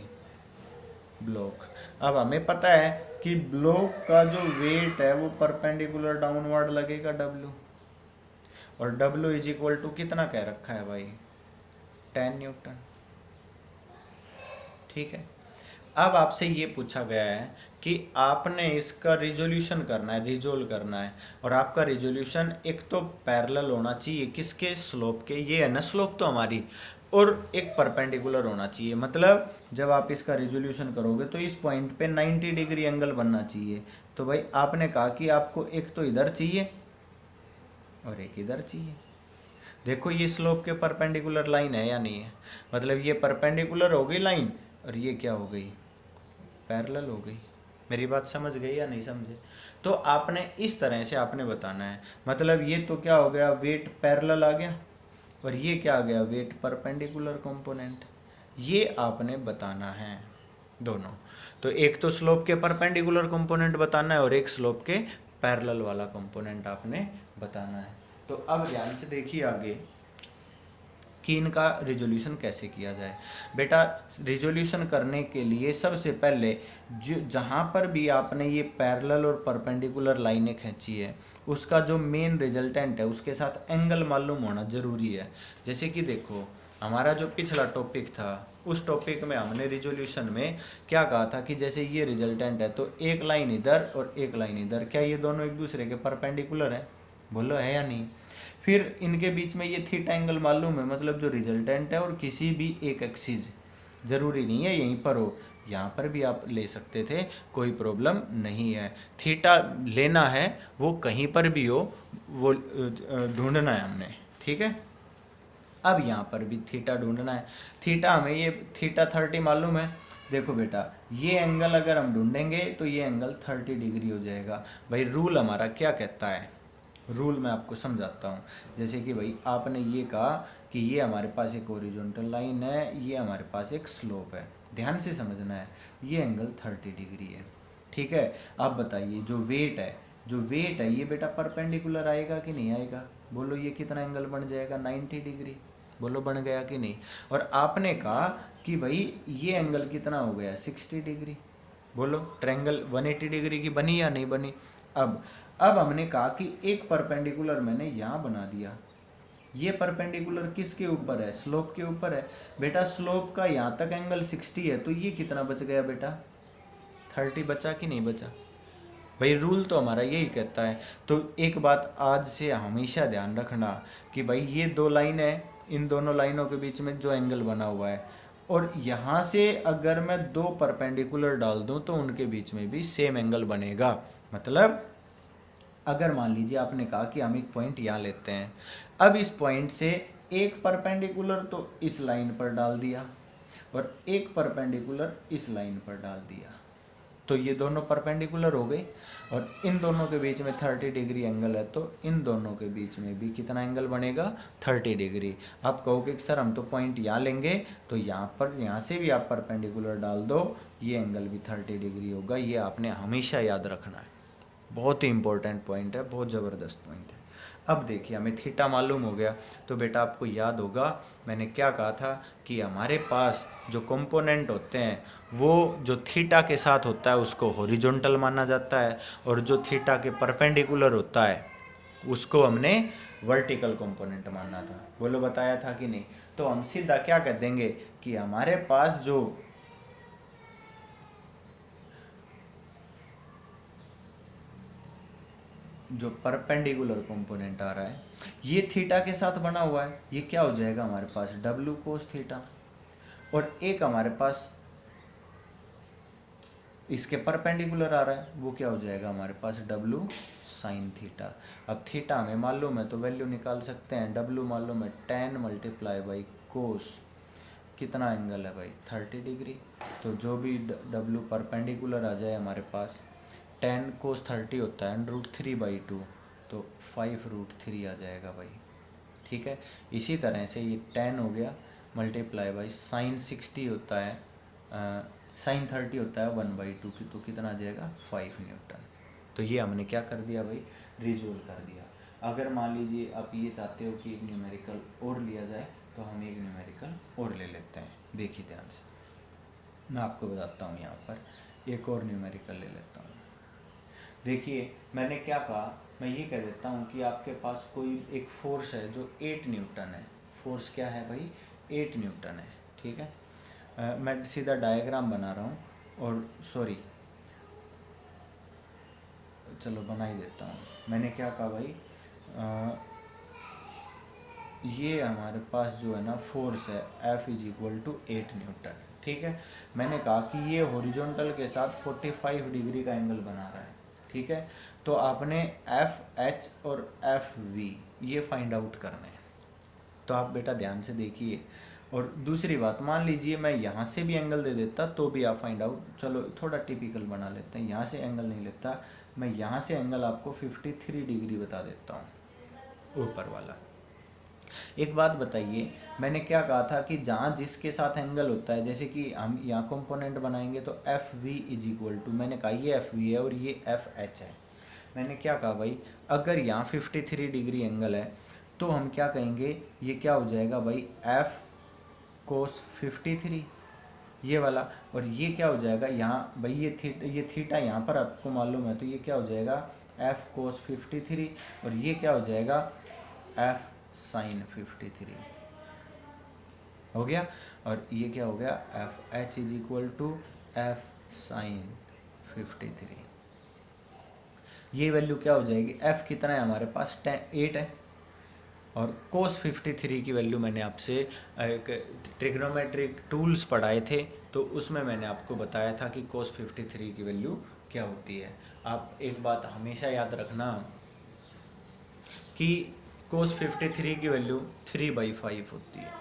ब्लॉक। अब हमें पता है कि ब्लॉक का जो वेट है वो परपेंडिकुलर डाउनवर्ड लगेगा W, और W इज इक्वल टू कितना कह रखा है भाई, 10 न्यूटन, ठीक है। अब आपसे ये पूछा गया है कि आपने इसका रिजोल्यूशन करना है, रिजोल्व करना है, और आपका रिजोल्यूशन एक तो पैरेलल होना चाहिए किसके, स्लोप के, ये है ना स्लोप तो हमारी, और एक परपेंडिकुलर होना चाहिए। मतलब जब आप इसका रिजोल्यूशन करोगे तो इस पॉइंट पे 90 डिग्री एंगल बनना चाहिए। तो भाई आपने कहा कि आपको एक तो इधर चाहिए और एक इधर चाहिए। देखो ये स्लोप के परपेंडिकुलर लाइन है या नहीं है, मतलब ये परपेंडिकुलर हो गई लाइन और ये क्या हो गई, पैरेलल हो गई। मेरी बात समझ गई या नहीं समझे। तो आपने इस तरह से आपने बताना है, मतलब ये तो क्या हो गया, वेट पैरेलल आ गया और ये क्या आ गया, वेट परपेंडिकुलर कंपोनेंट। ये आपने बताना है दोनों। तो एक तो स्लोप के परपेंडिकुलर कंपोनेंट बताना है और एक स्लोप के पैरेलल वाला कंपोनेंट आपने बताना है। तो अब ध्यान से देखिए आगे कि इनका रिजोल्यूशन कैसे किया जाए। बेटा रिजोल्यूशन करने के लिए सबसे पहले जो जहाँ पर भी आपने ये पैरेलल और परपेंडिकुलर लाइनें खींची है उसका जो मेन रिजल्टेंट है उसके साथ एंगल मालूम होना ज़रूरी है। जैसे कि देखो हमारा जो पिछला टॉपिक था उस टॉपिक में हमने रिजोल्यूशन में क्या कहा था कि जैसे ये रिजल्टेंट है तो एक लाइन इधर और एक लाइन इधर, क्या ये दोनों एक दूसरे के परपेंडिकुलर है, बोलो है या नहीं। फिर इनके बीच में ये थीटा एंगल मालूम है, मतलब जो रिजल्टेंट है और किसी भी एक एक्सिस, ज़रूरी नहीं है यहीं पर हो, यहाँ पर भी आप ले सकते थे, कोई प्रॉब्लम नहीं है। थीटा लेना है वो कहीं पर भी हो, वो ढूंढना है हमने, ठीक है। अब यहाँ पर भी थीटा ढूंढना है। थीटा हमें ये थीटा 30 मालूम है। देखो बेटा, ये एंगल अगर हम ढूंढेंगे तो ये एंगल 30 डिग्री हो जाएगा। भाई रूल हमारा क्या कहता है, रूल मैं आपको समझाता हूँ। जैसे कि भाई आपने ये कहा कि ये हमारे पास एक हॉरिजॉन्टल लाइन है, ये हमारे पास एक स्लोप है, ध्यान से समझना है, ये एंगल 30 डिग्री है, ठीक है। आप बताइए जो वेट है, जो वेट है ये बेटा परपेंडिकुलर आएगा कि नहीं आएगा, बोलो ये कितना एंगल बन जाएगा, 90 डिग्री, बोलो बन गया कि नहीं। और आपने कहा कि भाई ये एंगल कितना हो गया, 60 डिग्री, बोलो ट्रायंगल 180 डिग्री की बनी या नहीं बनी। अब हमने कहा कि एक परपेंडिकुलर मैंने यहाँ बना दिया, ये परपेंडिकुलर किसके ऊपर है, स्लोप के ऊपर है। बेटा स्लोप का यहाँ तक एंगल 60 है, तो ये कितना बच गया बेटा, 30 बचा कि नहीं बचा। भाई रूल तो हमारा यही कहता है। तो एक बात आज से हमेशा ध्यान रखना कि भाई ये दो लाइन है, इन दोनों लाइनों के बीच में जो एंगल बना हुआ है, और यहाँ से अगर मैं दो परपेंडिकुलर डाल दूँ तो उनके बीच में भी सेम एंगल बनेगा। मतलब अगर मान लीजिए आपने कहा कि हम एक पॉइंट यहाँ लेते हैं, अब इस पॉइंट से एक परपेंडिकुलर तो इस लाइन पर डाल दिया और एक परपेंडिकुलर इस लाइन पर डाल दिया, तो ये दोनों परपेंडिकुलर हो गए और इन दोनों के बीच में 30 डिग्री एंगल है, तो इन दोनों के बीच में भी कितना एंगल बनेगा, 30 डिग्री। आप कहोगे कि सर हम तो पॉइंट यहाँ लेंगे, तो यहाँ से भी आप परपेंडिकुलर डाल दो, ये एंगल भी 30 डिग्री होगा। ये आपने हमेशा याद रखना है, बहुत ही इंपॉर्टेंट पॉइंट है, बहुत ज़बरदस्त पॉइंट है। अब देखिए हमें थीटा मालूम हो गया, तो बेटा आपको याद होगा मैंने क्या कहा था कि हमारे पास जो कंपोनेंट होते हैं वो जो थीटा के साथ होता है उसको हॉरिजॉन्टल माना जाता है, और जो थीटा के परपेंडिकुलर होता है उसको हमने वर्टिकल कंपोनेंट मानना था। बोलो बताया था कि नहीं। तो हम सीधा क्या कर देंगे कि हमारे पास जो परपेंडिकुलर कंपोनेंट आ रहा है ये थीटा के साथ बना हुआ है, ये क्या हो जाएगा हमारे पास, डब्ल्यू कोस थीटा, और एक हमारे पास इसके परपेंडिकुलर आ रहा है वो क्या हो जाएगा हमारे पास, डब्ल्यू साइन थीटा। अब थीटा हमें मालूम है तो वैल्यू निकाल सकते हैं, डब्ल्यू मालूम है, टेन मल्टीप्लाई बाई कोस, कितना एंगल है भाई, 30 डिग्री। तो जो भी डब्ल्यू परपेंडिकुलर आ जाए हमारे पास, 10 कोस 30 होता है √3/2, तो 5√3 आ जाएगा भाई, ठीक है। इसी तरह से ये 10 हो गया मल्टीप्लाई बाई साइन 60 होता है, साइन 30 होता है 1/2 की, तो कितना आ जाएगा, 5 न्यूटन। तो ये हमने क्या कर दिया भाई, रिजोल्व कर दिया। अगर मान लीजिए आप ये चाहते हो कि एक न्यूमेरिकल और लिया जाए तो हम एक न्यूमेरिकल और ले लेते हैं। देखिए ध्यान से, मैं आपको बताता हूँ, यहाँ पर एक और न्यूमेरिकल ले लेता हूँ। देखिए मैंने क्या कहा, मैं ये कह देता हूँ कि आपके पास कोई एक फोर्स है जो 8 न्यूटन है। फोर्स क्या है भाई, 8 न्यूटन है, ठीक है। मैं सीधा डायग्राम बना रहा हूँ, और सॉरी चलो बना ही देता हूँ। मैंने क्या कहा भाई, ये हमारे पास जो है ना फोर्स है F = 8 न्यूटन, ठीक है। मैंने कहा कि ये हॉरिजॉन्टल के साथ 45 डिग्री का एंगल बना रहा है, ठीक है। तो आपने FH और FV ये फाइंड आउट करना है। तो आप बेटा ध्यान से देखिए, और दूसरी बात, मान लीजिए मैं यहाँ से भी एंगल दे देता तो भी आप फाइंड आउट, चलो थोड़ा टिपिकल बना लेते हैं, यहाँ से एंगल नहीं लेता मैं, यहाँ से एंगल आपको 53 डिग्री बता देता हूँ ऊपर वाला। एक बात बताइए, मैंने क्या कहा था कि जहाँ जिसके साथ एंगल होता है, जैसे कि हम यहाँ कंपोनेंट बनाएंगे तो FV = मैंने कहा ये FV है और ये FH है। मैंने क्या कहा भाई, अगर यहाँ 53 डिग्री एंगल है तो हम क्या कहेंगे, ये क्या हो जाएगा भाई, F cos 53 ये वाला, और ये क्या हो जाएगा यहाँ भाई, ये थीटा यहाँ पर आपको मालूम है, तो ये क्या हो जाएगा, F cos 53, और ये क्या हो जाएगा, F sin 53 हो गया, और ये क्या हो गया, FH = F sin 53। ये वैल्यू क्या हो जाएगी, F कितना है हमारे पास, 8 है, और cos 53 की वैल्यू मैंने आपसे एक ट्रिग्नोमेट्रिक टूल्स पढ़ाए थे, तो उसमें मैंने आपको बताया था कि cos 53 की वैल्यू क्या होती है। आप एक बात हमेशा याद रखना कि cos 53 की वैल्यू 3/5 होती है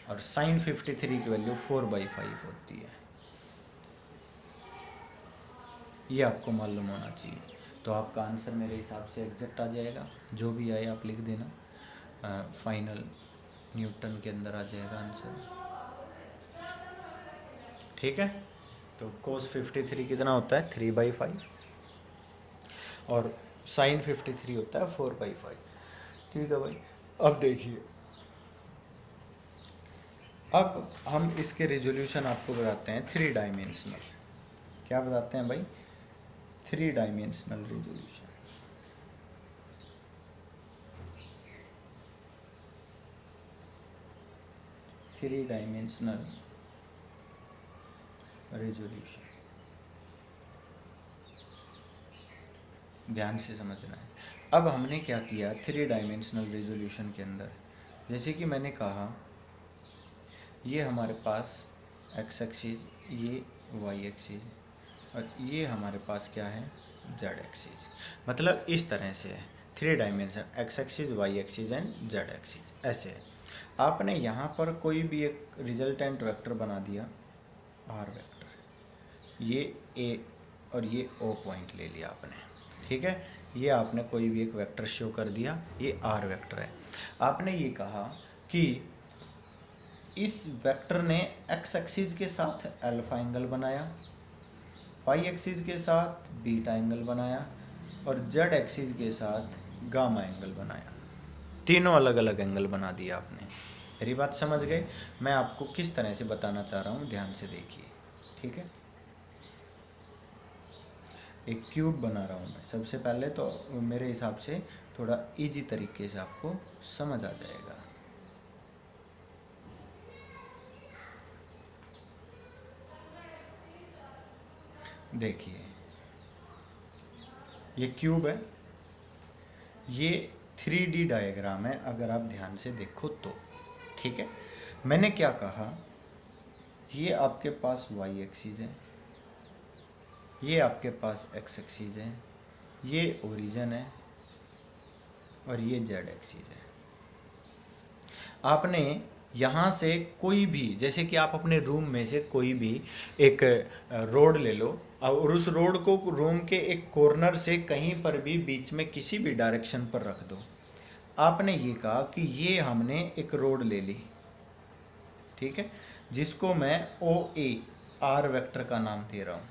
और sin 53 की वैल्यू 4/5 होती है। ये आपको मालूम होना चाहिए। तो आपका आंसर मेरे हिसाब से एग्जैक्ट आ जाएगा, जो भी आए आप लिख देना, फाइनल न्यूटन के अंदर आ जाएगा आंसर। ठीक है, तो cos 53 कितना होता है 3/5 और sin 53 होता है 4/5। ठीक है भाई, अब देखिए, अब हम इसके रेजोल्यूशन आपको बताते हैं 3 डायमेंशनल। क्या बताते हैं भाई? 3 dimensional resolution. Three dimensional resolution, ध्यान से समझना है। अब हमने क्या किया 3 डायमेंशनल रेजोल्यूशन के अंदर, जैसे कि मैंने कहा ये हमारे पास एक्स एक्सिस, ये वाई एक्सिस और ये हमारे पास क्या है जेड एक्सिस। मतलब इस तरह से है 3 dimension, X axis, Y axis and Z axis, ऐसे है। आपने यहाँ पर कोई भी एक रिजल्टेंट वेक्टर बना दिया आर वेक्टर, ये ए और ये ओ पॉइंट ले लिया आपने, ठीक है। ये आपने कोई भी एक वेक्टर शो कर दिया, ये आर वेक्टर है। आपने ये कहा कि इस वेक्टर ने एक्स एक्सिस के साथ अल्फा एंगल बनाया, वाई एक्सिस के साथ बीटा एंगल बनाया और जेड एक्सिस के साथ गामा एंगल बनाया। तीनों अलग अलग एंगल बना दिया आपने। मेरी बात समझ गए? मैं आपको किस तरह से बताना चाह रहा हूँ, ध्यान से देखिए, ठीक है। एक क्यूब बना रहा हूँ मैं। सबसे पहले तो मेरे हिसाब से थोड़ा इजी तरीके से आपको समझ आ जाएगा। देखिए, ये क्यूब है, ये 3D डायग्राम है अगर आप ध्यान से देखो तो, ठीक है। मैंने क्या कहा, ये आपके पास वाई एक्सिस है, ये आपके पास एक्स एक्सिस है, ये ओरिजिन है और ये जेड एक्सिस है। आपने यहाँ से कोई भी, जैसे कि आप अपने रूम में से कोई भी एक रोड ले लो और उस रोड को रूम के एक कॉर्नर से कहीं पर भी बीच में किसी भी डायरेक्शन पर रख दो। आपने ये कहा कि ये हमने एक रोड ले ली, ठीक है, जिसको मैं ओ ए आर वेक्टर का नाम दे रहा हूँ।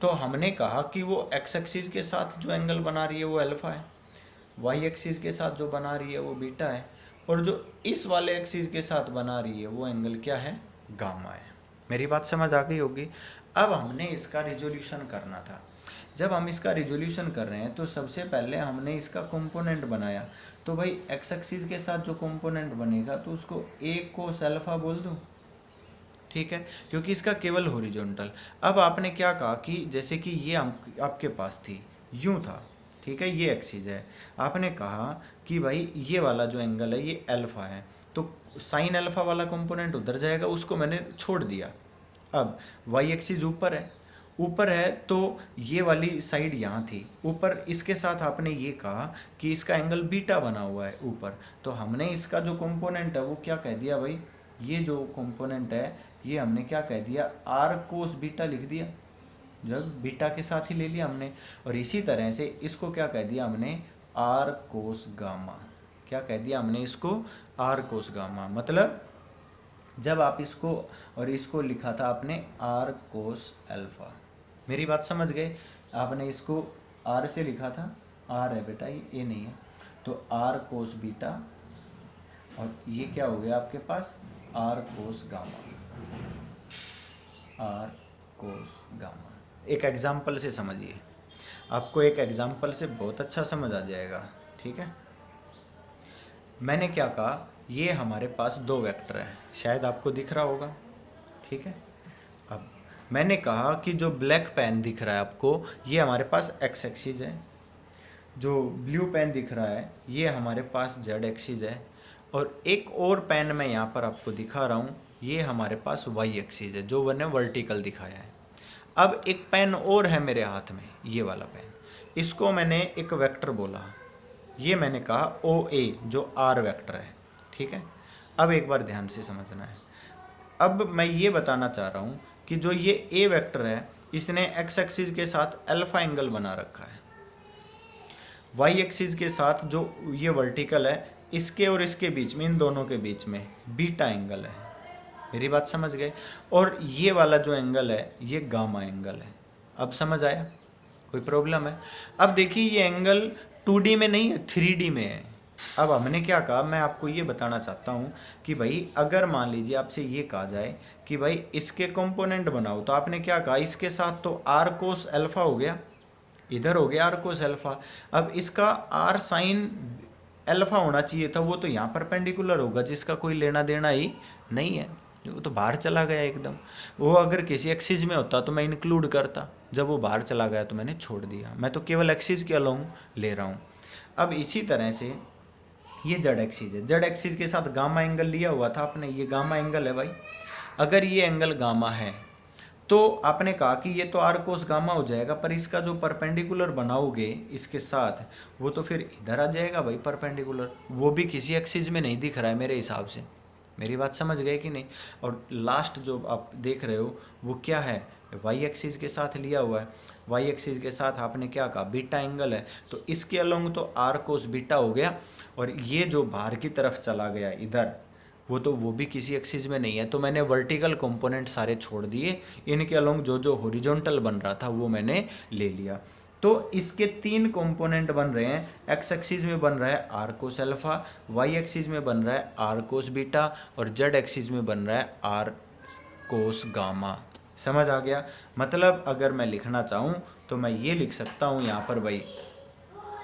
तो हमने कहा कि वो एक्स एक्सिस के साथ जो एंगल बना रही है वो अल्फा है, वाई एक्सिस के साथ जो बना रही है वो बीटा है और जो इस वाले एक्सिस के साथ बना रही है वो एंगल क्या है, गामा है। मेरी बात समझ आ गई होगी। अब हमने इसका रिजोल्यूशन करना था। जब हम इसका रिजोल्यूशन कर रहे हैं तो सबसे पहले हमने इसका कंपोनेंट बनाया। तो भाई एक्स एक्सिस के साथ जो कंपोनेंट बनेगा तो उसको ए कोस अल्फा बोल दूँ, ठीक है, क्योंकि इसका केवल हॉरिजॉन्टल। अब आपने क्या कहा कि जैसे कि ये आपके पास थी, यूँ था, ठीक है, ये एक्सिस है। आपने कहा कि भाई ये वाला जो एंगल है ये अल्फा है, तो साइन अल्फा वाला कंपोनेंट उधर जाएगा, उसको मैंने छोड़ दिया। अब वाई एक्सिस ऊपर है तो ये वाली साइड यहाँ थी ऊपर, इसके साथ आपने ये कहा कि इसका एंगल बीटा बना हुआ है ऊपर, तो हमने इसका जो कंपोनेंट है वो क्या कह दिया भाई, ये जो कंपोनेंट है ये हमने क्या कह दिया, आर कोस बीटा लिख दिया, जब बीटा के साथ ही ले लिया हमने। और इसी तरह से इसको क्या कह दिया हमने, आर कोस गामा। क्या कह दिया हमने इसको, आर कोस गामा। मतलब जब आप इसको और इसको लिखा था आपने आर कोस अल्फा। मेरी बात समझ गए? आपने इसको आर से लिखा था, आर है बेटा, ये नहीं है, तो आर कोस बीटा और ये क्या हो गया आपके पास, R cos gamma, R cos gamma. एक एग्जाम्पल से समझिए, आपको एक एग्जाम्पल से बहुत अच्छा समझ आ जाएगा, ठीक है। मैंने क्या कहा, ये हमारे पास दो वेक्टर हैं, शायद आपको दिख रहा होगा, ठीक है। अब मैंने कहा कि जो ब्लैक पेन दिख रहा है आपको, ये हमारे पास एक्स एक्सिस है, जो ब्लू पेन दिख रहा है ये हमारे पास जेड एक्सिस है, और एक और पेन मैं यहाँ पर आपको दिखा रहा हूँ, ये हमारे पास वाई एक्सिस है जो मैंने वर्टिकल दिखाया है। अब एक पेन और है मेरे हाथ में, ये वाला पेन, इसको मैंने एक वेक्टर बोला, ये मैंने कहा ओ ए जो आर वेक्टर है, ठीक है। अब एक बार ध्यान से समझना है। अब मैं ये बताना चाह रहा हूँ कि जो ये ए वेक्टर है इसने एक्स एक्सिस के साथ अल्फा एंगल बना रखा है, वाई एक्सिस के साथ जो ये वर्टिकल है इसके और इसके बीच में, इन दोनों के बीच में बीटा एंगल है। मेरी बात समझ गए? और ये वाला जो एंगल है ये गामा एंगल है। अब समझ आया? कोई प्रॉब्लम है? अब देखिए ये एंगल 2D में नहीं है, 3D में है। अब हमने क्या कहा, मैं आपको ये बताना चाहता हूँ कि भाई अगर मान लीजिए आपसे ये कहा जाए कि भाई इसके कंपोनेंट बनाओ, तो आपने क्या कहा, इसके साथ तो आर कोस अल्फा हो गया, इधर हो गया आर कोस अल्फा। अब इसका आर साइन अल्फा होना चाहिए था, वो तो यहाँ परपेंडिकुलर होगा जिसका कोई लेना देना ही नहीं है, वो तो बाहर चला गया एकदम। वो अगर किसी एक्सिस में होता तो मैं इंक्लूड करता, जब वो बाहर चला गया तो मैंने छोड़ दिया, मैं तो केवल एक्सिस के अलोंग ले रहा हूँ। अब इसी तरह से ये जेड एक्सिस है, जेड एक्सिस के साथ गामा एंगल लिया हुआ था आपने, ये गामा एंगल है भाई। अगर ये एंगल गामा है तो आपने कहा कि ये तो आर कोस गामा हो जाएगा, पर इसका जो परपेंडिकुलर बनाओगे इसके साथ वो तो फिर इधर आ जाएगा भाई परपेंडिकुलर, वो भी किसी एक्सिस में नहीं दिख रहा है मेरे हिसाब से। मेरी बात समझ गए कि नहीं? और लास्ट जो आप देख रहे हो वो क्या है, वाई एक्सिस के साथ लिया हुआ है, वाई एक्सिस के साथ आपने क्या कहा, बीटा एंगल है, तो इसके अलोंग तो आर कोस बीटा हो गया, और ये जो बाहर की तरफ चला गया इधर, वो भी किसी एक्सिस में नहीं है, तो मैंने वर्टिकल कंपोनेंट सारे छोड़ दिए, इनके अलोंग जो जो हॉरिजॉन्टल बन रहा था वो मैंने ले लिया। तो इसके 3 कंपोनेंट बन रहे हैं, एक्स एक्सिस में बन रहा है R cos alpha, Y axis में बन रहा है आर कोस बीटा, और जेड एक्सिस में बन रहा है आर कोस गामा। समझ आ गया? मतलब अगर मैं लिखना चाहूँ तो मैं ये लिख सकता हूँ यहाँ पर भाई,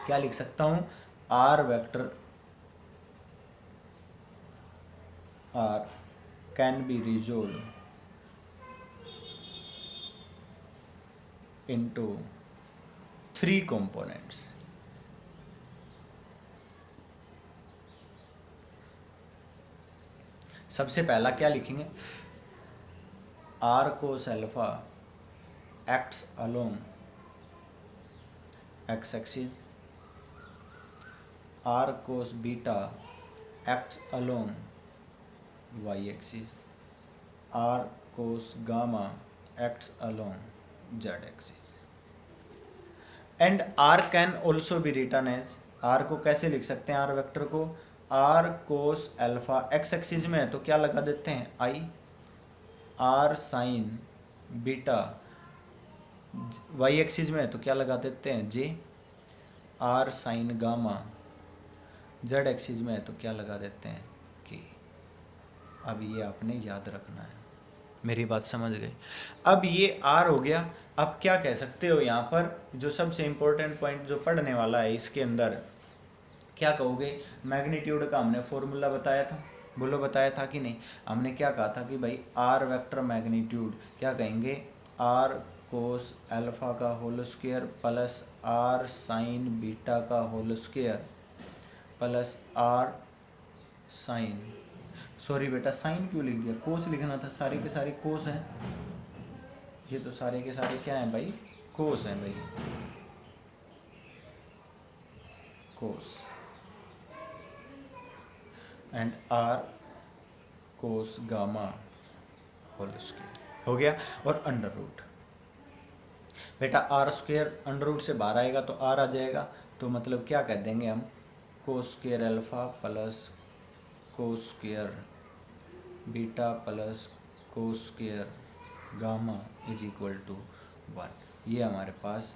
क्या लिख सकता हूँ, R vector R can be resolved into 3 components. सबसे पहला क्या लिखेंगे, R cos alpha acts along x axis, R cos beta acts along y axis, R cos gamma acts along z axis, and R can also be written as, R को कैसे लिख सकते हैं, R vector को, R cos alpha x axis में है तो क्या लगा देते हैं I, R sine beta y axis में है तो क्या लगा देते हैं J, R sign gamma z axis में है तो क्या लगा देते हैं K। अब ये आपने याद रखना है, मेरी बात समझ गए? अब ये R हो गया। अब क्या कह सकते हो यहाँ पर, जो सबसे इम्पोर्टेंट पॉइंट जो पढ़ने वाला है इसके अंदर, क्या कहोगे, मैग्नीट्यूड का हमने फॉर्मूला बताया था, बोलो बताया था कि नहीं? हमने क्या कहा था कि भाई R वेक्टर मैग्नीट्यूड क्या कहेंगे, R कोस अल्फा का whole square plus R sine beta का whole square plus R sine, sorry बेटा साइन क्यों लिख दिया, कोस लिखना था, सारे के सारे कोस हैं, ये तो सारे के सारे क्या हैं भाई, कोस हैं भाई, cos, and R cos gamma whole square हो गया, और अंडर रूट, बेटा आर स्क्वायर अंडर रूट से बाहर आएगा तो आर आ जाएगा, तो मतलब क्या कह देंगे हम, cos square alpha plus cos square beta plus cos square gamma is equal to 1। ये हमारे पास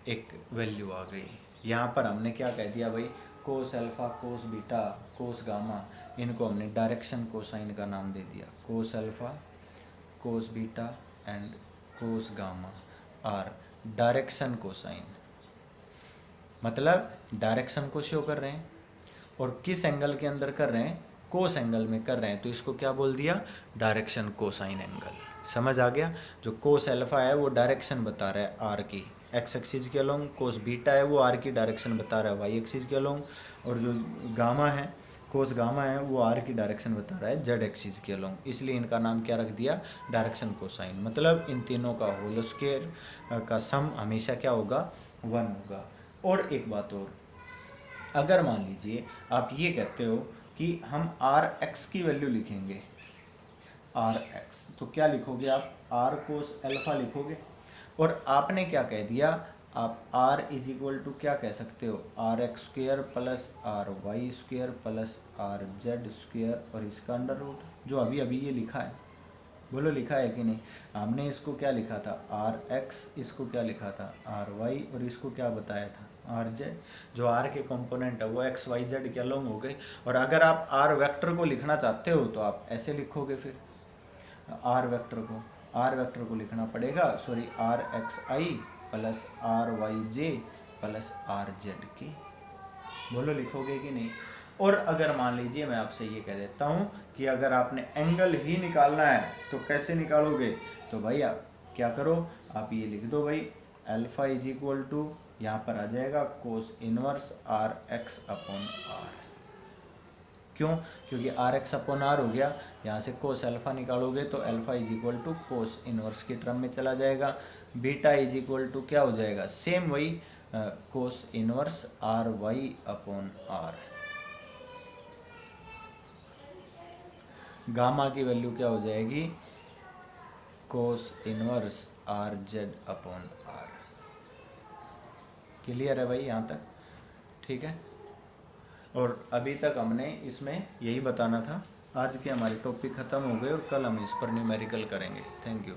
एक वैल्यू आ गई। यहाँ पर हमने क्या कह दिया भाई, cos alpha cos beta cos gamma, इनको हमने डायरेक्शन कोसाइन का नाम दे दिया, cos alpha cos beta and cos gamma are direction cosine, मतलब डायरेक्शन को शो कर रहे हैं, और किस एंगल के अंदर कर रहे हैं, कोस एंगल में कर रहे हैं, तो इसको क्या बोल दिया, डायरेक्शन कोसाइन एंगल। समझ आ गया? जो कोस अल्फा है वो डायरेक्शन बता रहा है आर की, एक्स एक्सिस के अलोंग, कोस बीटा है वो आर की डायरेक्शन बता रहा है वाई एक्सिस के अलोंग, और जो गामा है कोस गामा है वो आर की डायरेक्शन बता रहा है जेड एक्सिस के अलोंग। इसलिए इनका नाम क्या रख दिया, डायरेक्शन कोसाइन। मतलब इन तीनों का होल स्क्वायर का सम हमेशा क्या होगा, 1 होगा। और एक बात और, अगर मान लीजिए आप ये कहते हो कि हम आर एक्स की वैल्यू लिखेंगे, आर एक्स, तो क्या लिखोगे आप, आर कोस एल्फा लिखोगे। और आपने क्या कह दिया, आप आर इज इक्वल टू क्या कह सकते हो, R X square plus R Y square plus R Z square और इसका अंडर रूट, जो अभी अभी ये लिखा है। बोलो लिखा है कि नहीं। हमने इसको क्या लिखा था, आर एक्स, इसको क्या लिखा था, आर वाई, और इसको क्या बताया था, आर जेड। जो आर के कंपोनेंट है वो एक्स वाई जेड के अलोंग हो गए। और अगर आप आर वेक्टर को लिखना चाहते हो तो आप ऐसे लिखोगे, फिर आर वेक्टर को लिखना पड़ेगा, sorry, R X I plus R Y J plus R Z के। बोलो लिखोगे कि नहीं। और अगर मान लीजिए मैं आपसे ये कह देता हूँ कि अगर आपने एंगल ही निकालना है तो कैसे निकालोगे, तो भाई आप क्या करो, आप ये लिख दो भाई, अल्फा इज इक्वल टू, यहाँ पर आ जाएगा cos inverse R X upon R. क्यों, क्योंकि आर एक्स अपॉन आर हो गया, यहाँ से कोस अल्फा निकालोगे तो alpha is equal to cos inverse की टर्म में चला जाएगा। बीटा इज इक्वल टू क्या हो जाएगा, सेम वही cos inverse R Y upon R. Gamma की वैल्यू क्या हो जाएगी, cos inverse R Z upon R. Clear है भाई यहाँ तक, ठीक है। और अभी तक हमने इसमें यही बताना था। आज के हमारे टॉपिक ख़त्म हो गए और कल हम इस पर न्यूमेरिकल करेंगे। Thank you.